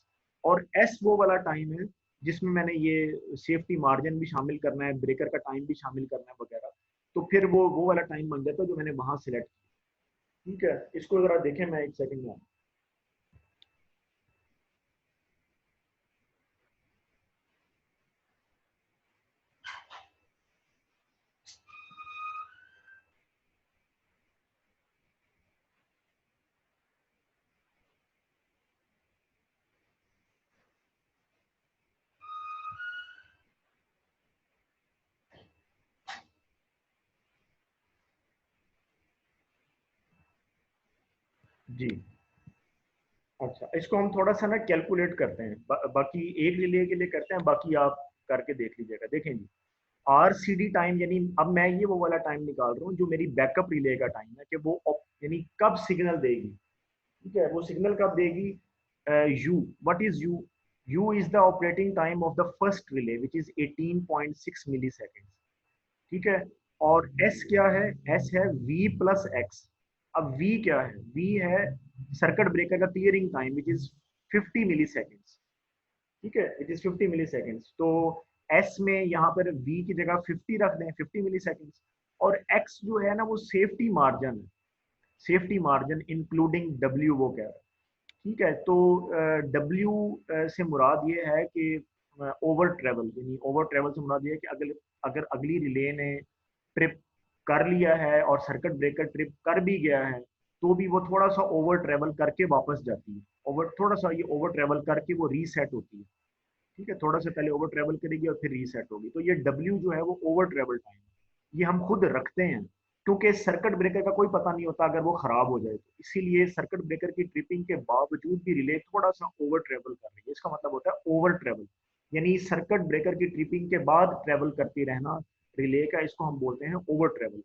और एस वो वाला टाइम है जिसमें मैंने ये सेफ्टी मार्जिन भी शामिल करना है, ब्रेकर का टाइम भी शामिल करना है वगैरह। तो फिर वो वाला टाइम बन जाता है जो मैंने वहां सिलेक्ट किया। ठीक है, इसको जरा देखें, मैं एक सेकंड में। जी अच्छा, इसको हम थोड़ा सा ना कैलकुलेट करते हैं, बाकी एक रिले के लिए करते हैं, बाकी आप करके देख लीजिएगा। देखें जी, RCD टाइम यानी अब मैं ये वो वाला टाइम निकाल रहा हूँ जो मेरी बैकअप रिले का टाइम है कि वो यानी कब सिग्नल देगी। ठीक है, वो सिग्नल कब देगी? U, what is U? U is the operating time of the first relay which is 18.6 millisecond. ठीक है, और S क्या है? S है V प्लस एक्स। अब V क्या है? V है सर्किट ब्रेकर का clearing time which is 50 milliseconds. ठीक है, इट इज 50 मिली सेकेंड्स। तो S में यहाँ पर V की जगह 50 रख दें, 50 मिली सेकेंड्स। और X जो है ना वो सेफ्टी मार्जिन है, सेफ्टी मार्जिन इंक्लूडिंग W वो कह रहा है। ठीक है, तो W से मुराद ये है कि ओवर ट्रेवल, यानी ओवर ट्रेवल से मुराद ये है कि अगर अगली रिले ने ट्रिप कर लिया है और सर्किट ब्रेकर ट्रिप कर भी गया है तो भी वो थोड़ा सा ओवर ट्रेवल करके वापस जाती है, ओवर थोड़ा सा ये ओवर ट्रेवल करके वो रीसेट होती है। ठीक है, थोड़ा सा पहले ओवर ट्रेवल करेगी और फिर रीसेट होगी। तो ये W जो है वो ओवर ट्रेवल टाइम है, ये हम खुद रखते हैं क्योंकि सर्किट ब्रेकर का कोई पता नहीं होता अगर वो खराब हो जाए तो, इसीलिए सर्किट ब्रेकर की ट्रिपिंग के बावजूद भी रिले थोड़ा सा ओवर ट्रेवल कर रही है। इसका मतलब होता है ओवर ट्रेवल, यानी सर्किट ब्रेकर की ट्रिपिंग के बाद ट्रेवल करती रहना रिले का, इसको हम बोलते हैं ओवर ट्रेवल।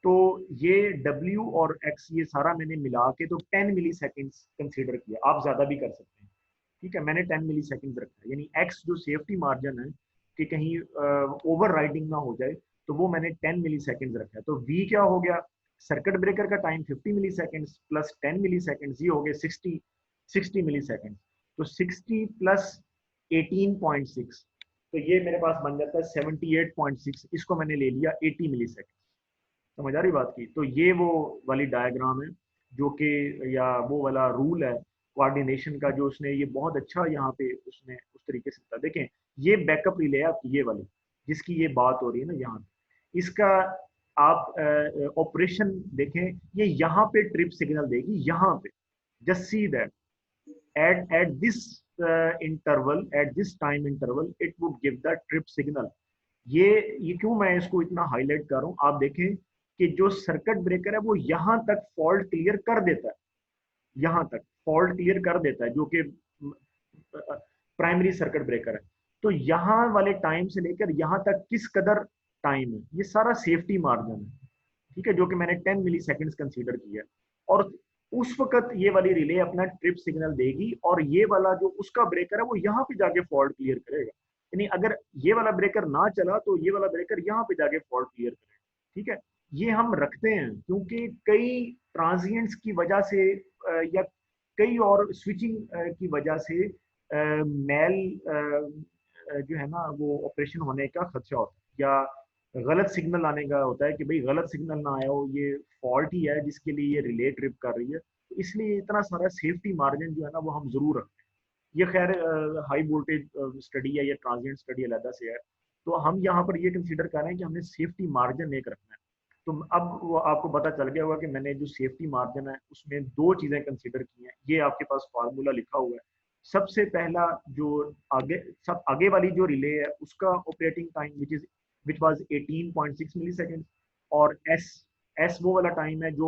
तो ये W और X ये सारा मैंने मिला के तो 10 मिली सेकेंड्स कंसिडर किया, आप ज्यादा भी कर सकते हैं। ठीक है, मैंने 10 मिली सेकेंड रखा है, यानी X जो सेफ्टी मार्जिन है कि कहीं ओवर राइडिंग ना हो जाए, तो वो मैंने 10 मिली सेकेंड रखा है। तो V क्या हो गया? सर्किट ब्रेकर का टाइम 50 मिली सेकेंड प्लस 10 मिली सेकेंड, ये हो गए 60 मिली सेकेंड। तो 60 प्लस 18.6, तो ये मेरे पास बन जाता है 78.6। इसको मैंने ले लिया 80 मिली सेकेंड। समझ आ रही बात की? तो ये वो वाली डायग्राम है जो कि, या वो वाला रूल है कोऑर्डिनेशन का, जो उसने ये बहुत अच्छा यहाँ पे उसने उस तरीके से था। देखें, ये बैकअप रिले है आपकी, ये वाली जिसकी ये बात हो रही है ना यहाँ पे, इसका आप ऑपरेशन देखें, ये यहाँ पे ट्रिप सिग्नल देगी, यहाँ पे। Just see that at this interval, at this time interval, it would give the trip signal। ये क्यों मैं इसको इतना हाईलाइट कर रहा हूँ, आप देखें कि जो सर्किट ब्रेकर है वो यहाँ तक फॉल्ट क्लियर कर देता है, यहाँ तक फॉल्ट क्लियर कर देता है जो कि प्राइमरी सर्किट ब्रेकर है। तो यहाँ वाले टाइम से लेकर यहाँ तक किस कदर टाइम है, ये सारा सेफ्टी मार्जिन है। ठीक है, जो कि मैंने 10 मिली सेकेंड्स कंसीडर किया, और उस वक्त ये वाली रिले अपना ट्रिप सिग्नल देगी और ये वाला जो उसका ब्रेकर है वो यहाँ पे जाके फॉल्ट क्लियर करेगा। यानी अगर ये वाला ब्रेकर ना चला तो ये वाला ब्रेकर यहाँ पे जाके फॉल्ट क्लियर करेगा। ठीक है, ये हम रखते हैं क्योंकि कई ट्रांजिएंट्स की वजह से या कई और स्विचिंग की वजह से मेल जो है ना वो ऑपरेशन होने का खदशा होता है, या गलत सिग्नल आने का होता है कि भाई गलत सिग्नल ना आया हो, ये फॉल्ट ही है जिसके लिए ये रिले ट्रिप कर रही है। तो इसलिए इतना सारा सेफ्टी मार्जिन जो है ना वो हम जरूर रखते हैं। ये खैर हाई वोल्टेज स्टडी है या ट्रांजिएंट स्टडी अलग से है, तो हम यहाँ पर ये कंसीडर कर रहे हैं कि हमने सेफ्टी मार्जिन एक रखना है। तो अब वो आपको पता चल गया होगा कि मैंने जो सेफ्टी मार्जिन है उसमें दो चीजें कंसीडर की हैं। ये आपके पास फार्मूला लिखा हुआ है। सबसे पहला जो सब आगे वाली जो रिले है उसका operating time which was 18.6 millisecond, और एस वो वाला टाइम है जो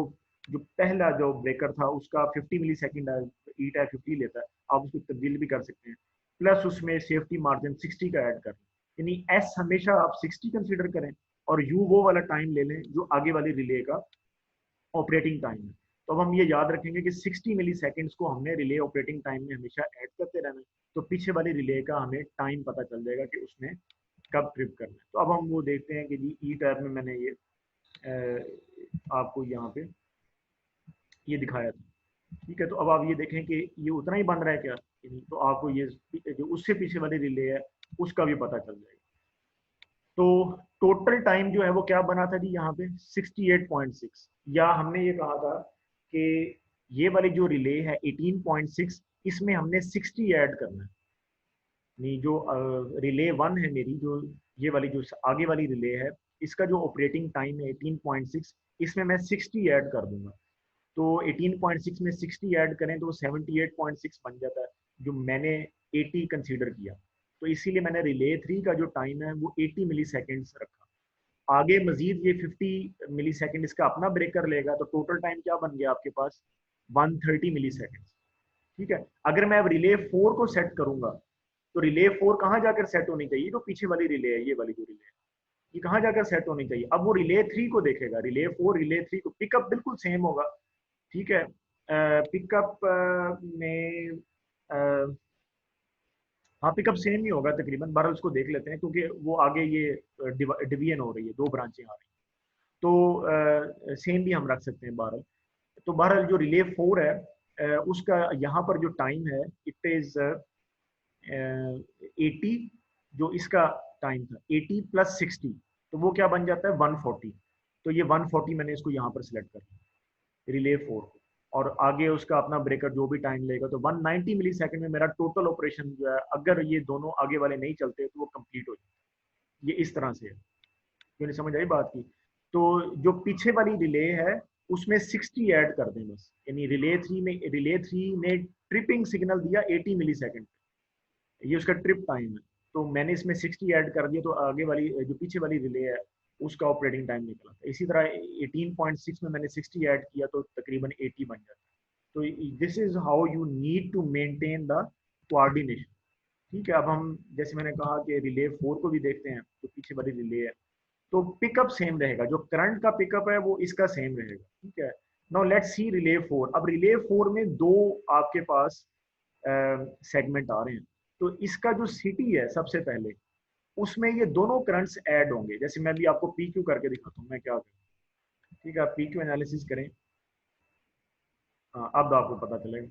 जो पहला जो ब्रेकर था उसका 50 मिली सेकेंड है, ईट है 50 लेता है, आप उसको तब्दील भी कर सकते हैं, प्लस उसमें सेफ्टी मार्जिन 60 का ऐड करें। यानी एस हमेशा आप 60 कंसीडर करें और यू वो वाला टाइम ले लें जो आगे वाली रिले का ऑपरेटिंग टाइम है। तो अब हम ये याद रखेंगे कि 60 मिली सेकेंड्स को हमने रिले ऑपरेटिंग टाइम में हमेशा ऐड करते रहना है, तो पीछे वाली रिले का हमें टाइम पता चल जाएगा कि उसने कब ट्रिप करना है। तो अब हम वो देखते हैं कि जी ई टैब में मैंने ये आपको यहाँ पे ये दिखाया था, ठीक है। तो अब आप ये देखें कि ये उतना ही बन रहा है क्या, तो आपको ये जो उससे पीछे वाली रिले है उसका भी पता चल जाएगा। तो टोटल टाइम जो है वो क्या बना था जी यहाँ पे 68.6, या हमने ये कहा था कि ये वाली जो रिले है 18.6, इसमें हमने 60 ऐड करना है। नहीं, जो रिले 1 है मेरी, जो ये वाली जो आगे वाली रिले है, इसका जो ऑपरेटिंग टाइम है 18.6, इसमें मैं 60 ऐड कर दूंगा। तो 18.6 में 60 ऐड करें तो 78.6 बन जाता है, जो मैंने 80 कंसीडर किया। तो इसीलिए मैंने रिले 3 का जो टाइम है वो 80 मिली सेकेंड्स रखा। आगे मजीद ये 50 मिली सेकेंड इसका अपना ब्रेकर लेगा, तो टोटल टाइम क्या बन गया आपके पास 130 मिली सेकेंड, ठीक है। अगर मैं अब रिले 4 को सेट करूंगा, तो रिले 4 कहाँ जाकर सेट होनी चाहिए, जो पीछे वाली रिले है, ये वाली जो रिले है, ये कहाँ जाकर सेट होनी चाहिए। अब वो रिले 3 को देखेगा, रिले 4 रिले 3 को, पिकअप बिल्कुल सेम होगा, ठीक है। पिकअप में हाँ पिकअप सेम ही होगा तकरीबन, बहरहाल उसको देख लेते हैं क्योंकि वो आगे ये डिवीजन हो रही है, 2 ब्रांचें आ रही हैं, तो सेम भी हम रख सकते हैं बहरहाल। तो बहरहाल जो रिले 4 है उसका यहाँ पर जो टाइम है इट इज 80, जो इसका टाइम था 80 प्लस 60, तो वो क्या बन जाता है 140। तो ये 140 मैंने इसको यहाँ पर सिलेक्ट कर लिया रिले 4 को, और आगे उसका अपना ब्रेकर जो भी टाइम लेगा, तो 190 मिली सेकेंड में मेरा टोटल ऑपरेशन जो है, अगर ये दोनों आगे वाले नहीं चलते तो वो कंप्लीट हो जाए। ये इस तरह से है, क्यों नहीं समझ आई बात की। तो जो पीछे वाली रिले है उसमें 60 ऐड कर दें बस, यानी रिले 3 ने ट्रिपिंग सिग्नल दिया 80 मिली सेकेंड, ये उसका ट्रिप टाइम है, तो मैंने इसमें 60 ऐड कर दिया, तो आगे वाली जो पीछे वाली रिले है उसका ऑपरेटिंग टाइम निकला था। इसी तरह 18.6 में मैंने 60 ऐड किया तो तकरीबन 80 बन जाता है। तो this is how you need to maintain the coordination, ठीक है। अब हम जैसे मैंने कहा कि रिले 4 को भी देखते हैं, तो पीछे वाली रिले है, तो पिकअप सेम रहेगा, जो करंट का पिकअप है वो इसका सेम रहेगा, ठीक है। Now let's see relay 4। अब रिले 4 में 2 आपके पास सेगमेंट आ रहे हैं, तो इसका जो सिटी है सबसे पहले, उसमें ये दोनों करंट्स ऐड होंगे। जैसे मैं भी आपको पी क्यू करके दिखाता हूँ मैं क्या करूँ, ठीक है। आप पी क्यू एनालिसिस करें, हाँ अब आपको पता चलेगा।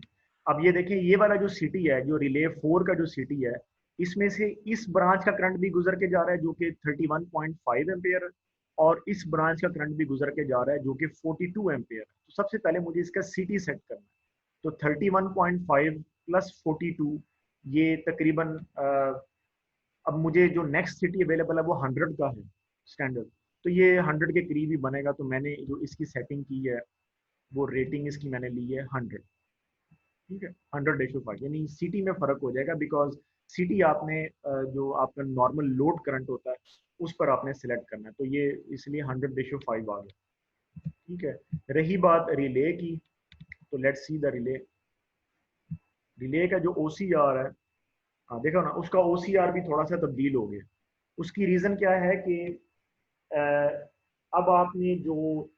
अब ये देखें, ये वाला जो सिटी है, जो रिले 4 का जो सिटी है, इसमें से इस ब्रांच का करंट भी गुजर के जा रहा है जो कि 31.5 एम्पेयर है, और इस ब्रांच का करंट भी गुजर के जा रहा है जो कि 42 एम्पेयर है। तो सबसे पहले मुझे इसका सिटी सेट करना है, तो 31.5 प्लस 42, ये तकरीबन अब मुझे जो नेक्स्ट सिटी अवेलेबल है वो 100 का है स्टैंडर्ड, तो ये 100 के करीब ही बनेगा। तो मैंने जो इसकी सेटिंग की है, वो रेटिंग इसकी मैंने ली है 100, ठीक है, 100/5, यानी सिटी में फर्क हो जाएगा, बिकॉज सिटी आपने जो आपका नॉर्मल लोड करंट होता है उस पर आपने सिलेक्ट करना है, तो ये इसलिए 100/5 आ गया, ठीक है। रही बात रिले की, तो let's see the relay. Relay का जो OCR है, हाँ देखो ना, उसका OCR भी थोड़ा सा तब्दील हो गया। उसकी रीज़न क्या है कि अब आपने जो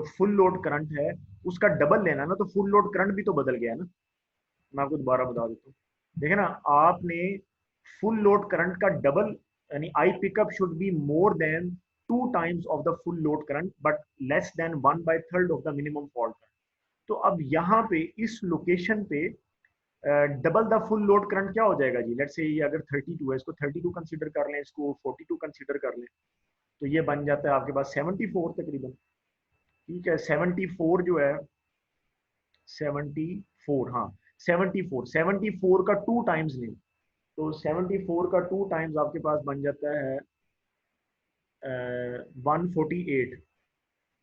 फुल लोड करंट है उसका डबल लेना ना, तो फुल लोड करंट भी तो बदल गया है ना। मैं आपको दोबारा बता देता हूँ, देखे ना, आपने फुल लोड करंट का डबल, यानी आई pickup should be more than 2 times of the full load current but less than 1/3 of the minimum fault current. तो अब यहाँ पे इस लोकेशन पे double the full load current क्या हो जाएगा जी, लेट्स से ये अगर 32 है, इसको 32 कंसीडर कर लें, इसको 42 कंसीडर कर लें, तो ये बन जाता है आपके पास 74 तकरीबन, ठीक है। 74 जो है 74, हाँ 74 का 2 टाइम्स नहीं, तो 74 का 2 टाइम्स आपके पास बन जाता है 148,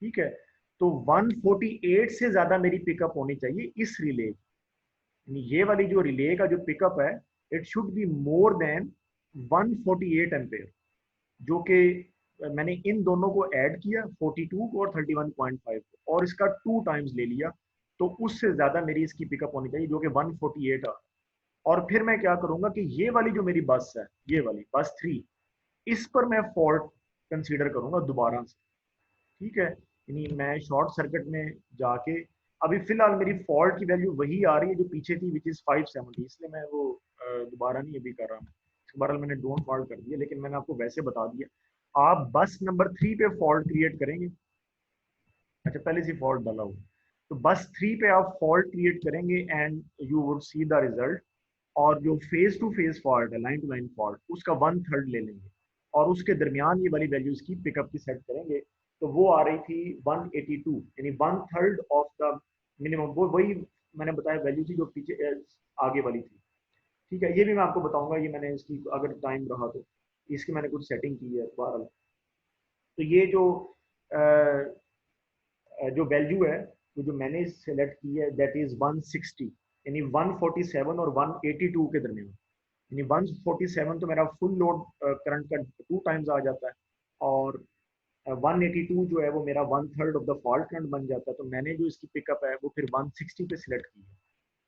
ठीक है। तो 148 से ज्यादा मेरी पिकअप होनी चाहिए इस रिले, ये वाली जो रिले का जो पिकअप है, it should be more than 148 ampere, जो कि मैंने इन दोनों को ऐड किया 42 को और 31.5 को, और इसका 2 टाइम्स ले लिया, तो उससे ज्यादा मेरी इसकी पिकअप होनी चाहिए जो कि 148 आ। और फिर मैं क्या करूंगा कि ये वाली जो मेरी बस है, ये वाली बस 3, इस पर मैं फॉल्ट कंसीडर करूंगा दोबारा से, ठीक है। यानी मैं शॉर्ट सर्किट में जाके अभी फिलहाल मेरी फॉल्ट की वैल्यू वही आ रही है जो पीछे थी, विच इज़ 570, इसलिए मैं वो दोबारा नहीं अभी कर रहा हूँ। दोबारा मैंने डोंट फॉल्ट कर दिया, लेकिन मैंने आपको वैसे बता दिया। आप बस नंबर 3 पे फॉल्ट क्रिएट करेंगे। अच्छा, पहले से फॉल्ट डाला हुआ, तो बस 3 पे आप फॉल्ट क्रिएट करेंगे and you would see the result. और जो फेस टू फेस फॉल्ट है, लाइन टू लाइन फॉल्ट, उसका 1/3 ले लेंगे और उसके दरमियान ये वाली वैल्यूज की पिकअप की सेट करेंगे। तो वो आ रही थी 182, यानी 1/3 ऑफ द मिनिमम। वो वही मैंने बताया वैल्यू थी जो पीछे आगे वाली थी। ठीक है, ये भी मैं आपको बताऊंगा, ये मैंने इसकी अगर टाइम रहा तो इसकी मैंने कुछ सेटिंग की है बहरहाल। तो ये जो वैल्यू है, तो जो मैंने सेलेक्ट की है दैट इज 160, यानी 147 और 182 के दरमियान। यानी 147 तो मेरा फुल लोड करंट का 2 टाइम्स आ जाता है, और 182 जो है वो मेरा 1/3 ऑफ द फॉल्ट करंट बन जाता है। तो मैंने जो इसकी पिकअप है वो फिर 160 पे सिलेक्ट की है।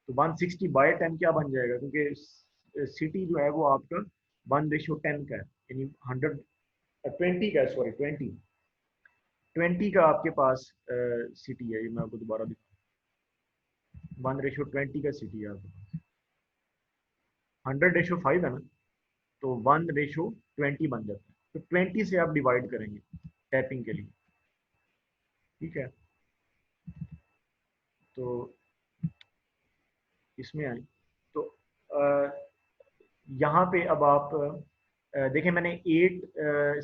तो 160 बाय 10 क्या बन जाएगा, क्योंकि सिटी जो है वो आपका 1:10 का है, यानी 120 का है, सॉरी 20 का आपके पास सिटी है। ये मैं आपको दोबारा दिखा, 1:20 का सिटी है आपके पास। 100:5 है ना, तो 1:20 बन जाता है। तो 20 से आप डिवाइड करेंगे टैपिंग के लिए। ठीक है, तो इसमें आए तो यहाँ पे अब आप देखें, मैंने 8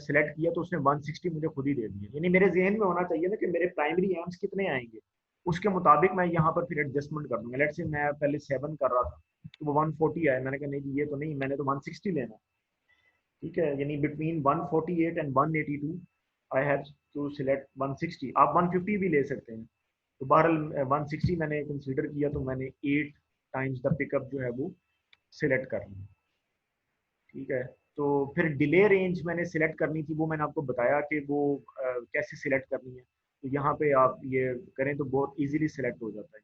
सिलेक्ट किया तो उसने 160 मुझे खुद ही दे दिया। यानी मेरे जहन में होना चाहिए ना कि मेरे प्राइमरी एम्स कितने आएंगे, उसके मुताबिक मैं यहाँ पर फिर एडजस्टमेंट कर दूंगा। लेट्स से मैं पहले 7 कर रहा था तो वो 140 आया, मैंने कहा नहीं जी ये तो नहीं, मैंने तो 160 लेना। ठीक है, यानी between 148 and 182 I have to select 160। आप 150 भी ले सकते हैं। तो बहरहाल 160 मैंने कंसीडर किया, तो मैंने 8 टाइम्स द पिकअप जो है वो सिलेक्ट कर ली। ठीक है, तो फिर डिले रेंज मैंने सिलेक्ट करनी थी, वो मैंने आपको बताया कि वो कैसे सिलेक्ट करनी है। तो यहाँ पे आप ये करें तो बहुत इजीली सिलेक्ट हो जाता है।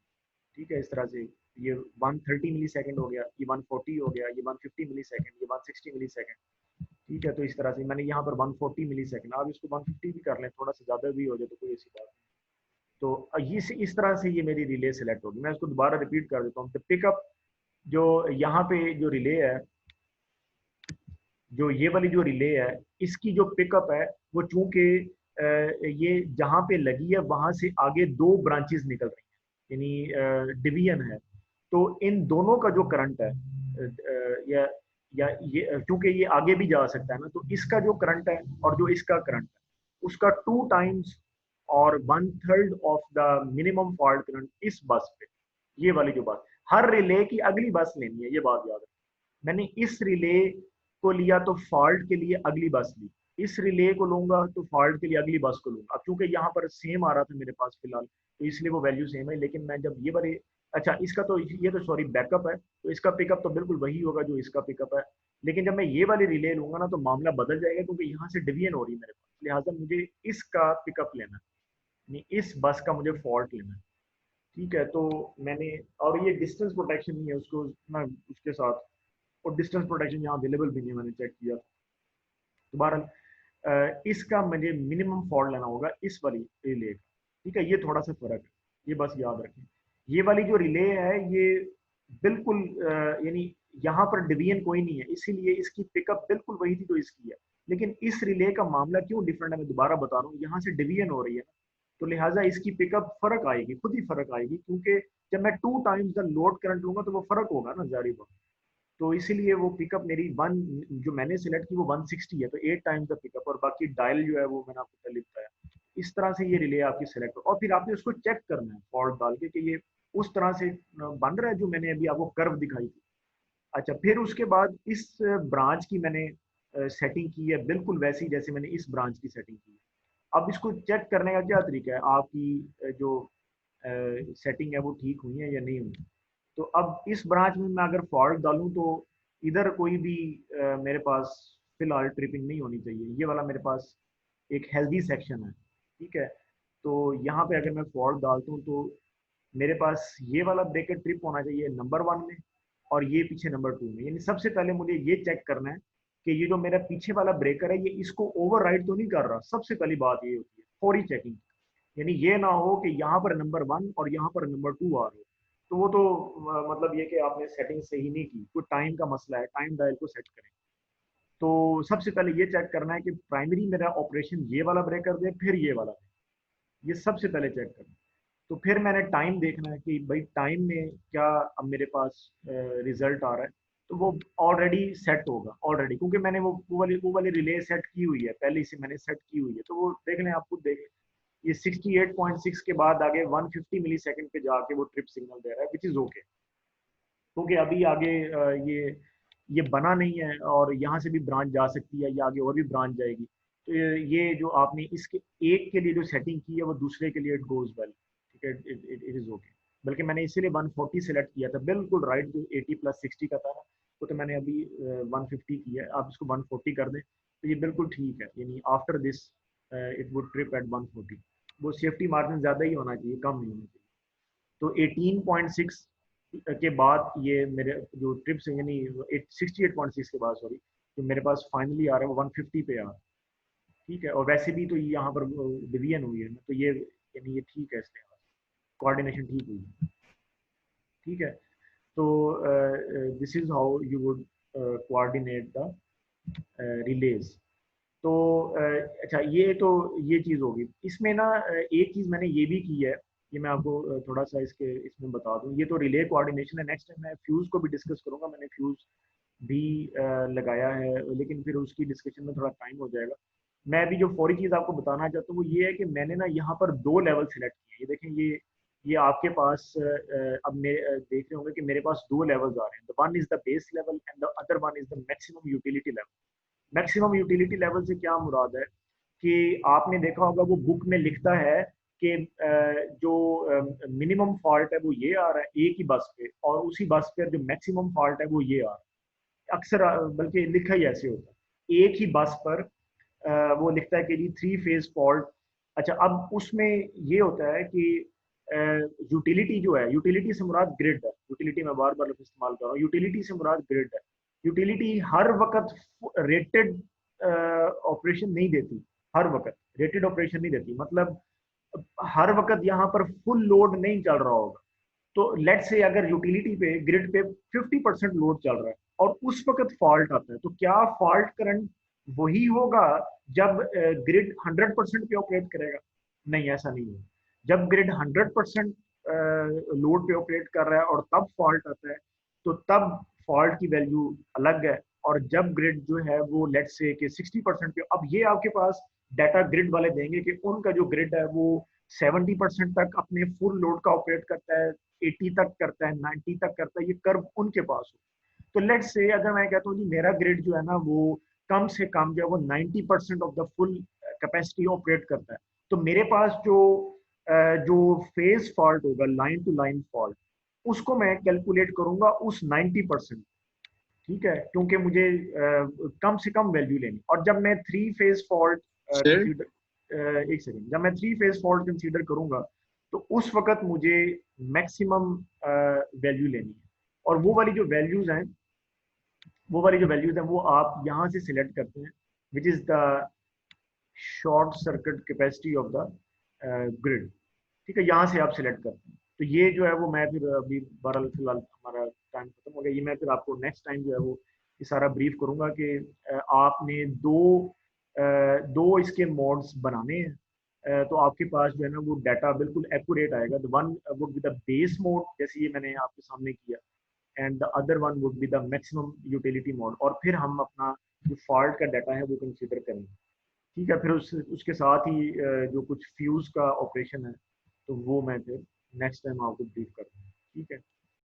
ठीक है, इस तरह से ये 130 मिली सेकेंड हो गया, ये 140 हो गया, ये 150 मिली सेकेंड, ये 160 मिली सेकेंड। ठीक है, तो इस तरह से मैंने यहाँ पर 140 मिली सेकेंड, आप इसको 150 भी कर लें, थोड़ा सा ज़्यादा भी हो जाए तो कोई ऐसी बात नहीं। तो इस तरह से ये मेरी रिले सेलेक्ट होगी। मैं इसको दोबारा रिपीट कर देता हूँ। तो पिकअप जो यहाँ पे जो रिले है, जो ये वाली जो रिले है, इसकी जो पिकअप है वो चूंकि ये जहाँ पे लगी है वहां से आगे 2 ब्रांचेस निकल रही हैं, यानी डिवीजन है। तो इन दोनों का जो करंट है या ये क्योंकि ये आगे भी जा सकता है ना, तो इसका जो करंट है और जो इसका करंट है उसका 2 टाइम्स और 1/3 of the minimum fault current इस बस पे। ये वाली जो बात, हर रिले की अगली बस लेनी है, ये बात याद रखना। मैंने इस रिले को लिया तो फॉल्ट के लिए अगली बस ली, इस रिले को लूंगा तो फॉल्ट के लिए अगली बस को लूंगा। अब चूंकि यहाँ पर सेम आ रहा था मेरे पास फिलहाल, तो इसलिए वो वैल्यू सेम है। लेकिन मैं जब ये वाले, अच्छा इसका तो ये तो सॉरी बैकअप है, तो इसका पिकअप तो बिल्कुल वही होगा जो इसका पिकअप है। लेकिन जब मैं ये वाली रिले लूंगा ना तो मामला बदल जाएगा, क्योंकि यहाँ से डिवीजन हो रही है मेरे पास, लिहाजा मुझे इसका पिकअप लेना है, यानी इस बस का मुझे फॉल्ट लेना है। ठीक है, तो मैंने, और ये डिस्टेंस प्रोटेक्शन नहीं है उसको मैं उसके साथ, और डिस्टेंस प्रोटेक्शन यहाँ अवेलेबल भी नहीं, मैंने चेक किया। दोबारा इसका मुझे मिनिमम फॉल्ट लेना होगा इस वाली रिले का। ठीक है, ये थोड़ा सा फर्क है, ये बस याद रखें। ये वाली जो रिले है ये बिल्कुल यानी यहाँ पर डिवीजन कोई नहीं है, इसीलिए इसकी पिकअप बिल्कुल वही थी जो इसकी है। लेकिन इस रिले का मामला क्यों डिफरेंट है मैं दोबारा बता रहा हूँ, यहाँ से डिवीजन हो रही है, तो लिहाजा इसकी पिकअप फर्क आएगी, खुद ही फर्क आएगी, क्योंकि जब मैं 2 टाइम्स द लोड करंट लूंगा तो वो फर्क होगा ना, जारी बात। तो इसीलिए वो पिकअप मेरी वन जो मैंने सिलेक्ट की वो 160 है, तो 8 टाइम्स द पिकअप, और बाकी डायल जो है वो मैंने आपको पहले बताया। इस तरह से ये रिले आपकी सिलेक्ट हो, और फिर आपने उसको चेक करना है फॉल्ट डाल के कि ये उस तरह से बन रहा है जो मैंने अभी आपको कर्व दिखाई थी। अच्छा, फिर उसके बाद इस ब्रांच की मैंने सेटिंग की है बिल्कुल वैसी जैसे मैंने इस ब्रांच की सेटिंग की है। अब इसको चेक करने का क्या तरीका है, आपकी जो सेटिंग है वो ठीक हुई है या नहीं हुई। तो अब इस ब्रांच में मैं अगर फॉल्ट डालूं तो इधर कोई भी मेरे पास फिलहाल ट्रिपिंग नहीं होनी चाहिए। ये वाला मेरे पास एक हेल्दी सेक्शन है। ठीक है, तो यहाँ पे अगर मैं फॉल्ट डालता हूँ तो मेरे पास ये वाला ब्रेकर ट्रिप होना चाहिए नंबर 1 में, और ये पीछे नंबर 2 में। यानी सबसे पहले मुझे ये चेक करना है कि ये जो मेरा पीछे वाला ब्रेकर है ये इसको ओवरराइड तो नहीं कर रहा। सबसे पहली बात ये होती है फौरी चेकिंग, यानी ये ना हो कि यहाँ पर नंबर 1 और यहाँ पर नंबर 2 आ रहे हो, तो वो तो मतलब ये कि आपने सेटिंग सही नहीं की, कोई टाइम का मसला है, टाइम डायल को सेट करें। तो सबसे पहले ये चेक करना है कि प्राइमरी मेरा ऑपरेशन ये वाला ब्रेक कर दे, फिर ये वाला, ये सबसे पहले चेक करना है। तो फिर मैंने टाइम देखना है कि भाई टाइम में क्या अब मेरे पास रिजल्ट आ रहा है, तो वो ऑलरेडी सेट होगा ऑलरेडी, क्योंकि मैंने वो वाली रिले सेट की हुई है, पहले से मैंने सेट की हुई है। तो वो देख लें, आप खुद देख लें, ये 68.6 के बाद आगे 150 मिली सेकेंड पे जाके वो ट्रिप सिग्नल दे रहा है, विच इज ओके, क्योंकि अभी आगे ये बना नहीं है और यहाँ से भी ब्रांच जा सकती है, या आगे और भी ब्रांच जाएगी। तो ये जो आपने इसके एक के लिए जो सेटिंग की है वो दूसरे के लिए इट गोज वेल, ठीक है, इट इज ओके। बल्कि मैंने इसीलिए 140 सेलेक्ट किया था, बिल्कुल राइट, जो 80 + 60 का था ना, वो तो मैंने अभी 150 किया है। आप इसको 140 कर दें तो ये बिल्कुल ठीक है, यानी after this it would trip at 140। वो सेफ्टी मार्जिन ज़्यादा ही होना चाहिए, कम नहीं होना चाहिए। तो 18.6 के बाद ये मेरे जो ट्रिप्स यानी 68.6 के बाद, सॉरी, जो मेरे पास फाइनली आ रहा है वो 150 पे आ रहा है, ठीक है। और वैसे भी तो ये यहाँ पर डिवीजन हुई है ना, तो ये यानी ये ठीक है, इसके कोऑर्डिनेशन ठीक हुई है, ठीक है। तो this is how you would coordinate the release. तो अच्छा, ये तो ये चीज़ होगी। इसमें ना एक चीज़ मैंने ये भी की है, ये मैं आपको थोड़ा सा इसमें बता दूं। ये तो रिले कोऑर्डिनेशन है, नेक्स्ट टाइम मैं फ्यूज़ को भी डिस्कस करूंगा। मैंने फ्यूज़ भी लगाया है, लेकिन फिर उसकी डिस्कशन में थोड़ा टाइम हो जाएगा। मैं अभी जो फौरी चीज़ आपको बताना चाहता हूँ वो ये है कि मैंने ना यहाँ पर 2 लेवल सेलेक्ट किए। ये देखें, ये आपके पास अब देख रहे होंगे कि मेरे पास 2 लेवल्स आ रहे हैं। The one is the base level and the other one is the maximum utility level. Maximum utility level से क्या मुराद है कि आपने देखा होगा वो बुक में लिखता है कि जो मिनिमम फॉल्ट है वो ये आ रहा है एक ही बस पे, और उसी बस पे जो मैक्सिमम फॉल्ट है वो ये आ रहा है। अक्सर बल्कि लिखा ही ऐसे होता है, एक ही बस पर वो लिखता है कि जी 3 फेज फॉल्ट। अच्छा, अब उसमें ये होता है कि यूटिलिटी जो है, यूटिलिटी से मुराद ग्रिड है। यूटिलिटी मैं बार बार इस्तेमाल कर रहा हूँ, यूटिलिटी से मुराद ग्रिड है। यूटिलिटी हर वक्त रेटेड ऑपरेशन नहीं देती, हर वक्त रेटेड ऑपरेशन नहीं देती, मतलब हर वक्त यहाँ पर फुल लोड नहीं चल रहा होगा। तो लेट से अगर यूटिलिटी पे ग्रिड पे 50% लोड चल रहा है और उस वक्त फॉल्ट आता है, तो क्या फॉल्ट करंट वही होगा जब ग्रिड 100% पे ऑपरेट करेगा? नहीं, ऐसा नहीं है। जब ग्रिड 100% लोड पे ऑपरेट कर रहा है और तब फॉल्ट आता है, तो तब फॉल्ट की वैल्यू अलग है। और जब ग्रिड जो है वो लेट से कि 60% पे, अब ये आपके पास डाटा ग्रिड वाले देंगे कि उनका जो ग्रिड है वो 70% तक अपने फुल लोड का ऑपरेट करता है, 80 तक करता है, 90 तक करता है, ये कर्व उनके पास हो। तो लेट से अगर मैं कहता हूँ जी मेरा ग्रिड जो है ना वो कम से कम जो है वो 90% of the full capacity operate करता है, तो मेरे पास जो फेज फॉल्ट होगा, लाइन टू लाइन फॉल्ट, उसको मैं कैलकुलेट करूंगा उस 90%, ठीक है, क्योंकि मुझे कम से कम वैल्यू लेनी। और जब मैं 3 फेज फॉल्ट
सर
कंसीडर, एक सेकेंड, जब मैं 3 फेज फॉल्ट कंसीडर करूंगा तो उस वक्त मुझे मैक्सिमम वैल्यू लेनी है। और वो वाली जो वैल्यूज हैं वो आप यहाँ से सिलेक्ट करते हैं, which is the short circuit capacity of the grid, ठीक है, यहाँ से आप सिलेक्ट करते हैं। तो ये जो है वो मैं फिर अभी बहरहाल फिलहाल हमारा टाइम खत्म हो गया, ये मैं फिर आपको नेक्स्ट टाइम जो है वो ये सारा ब्रीफ करूंगा कि आपने दो इसके मोड्स बनाने हैं। तो आपके पास जो है ना वो डाटा बिल्कुल एक्यूरेट आएगा। The one would be the base mode, जैसे ये मैंने आपके सामने किया, and the other one would be the maximum utility mode. और फिर हम अपना जो फॉल्ट का डाटा है वो कंसीडर करेंगे, ठीक है। फिर उसके साथ ही जो कुछ फ्यूज का ऑपरेशन है तो वो मैं फिर नेक्स्ट टाइम आपको ब्रीफ करता हूँ, ठीक है।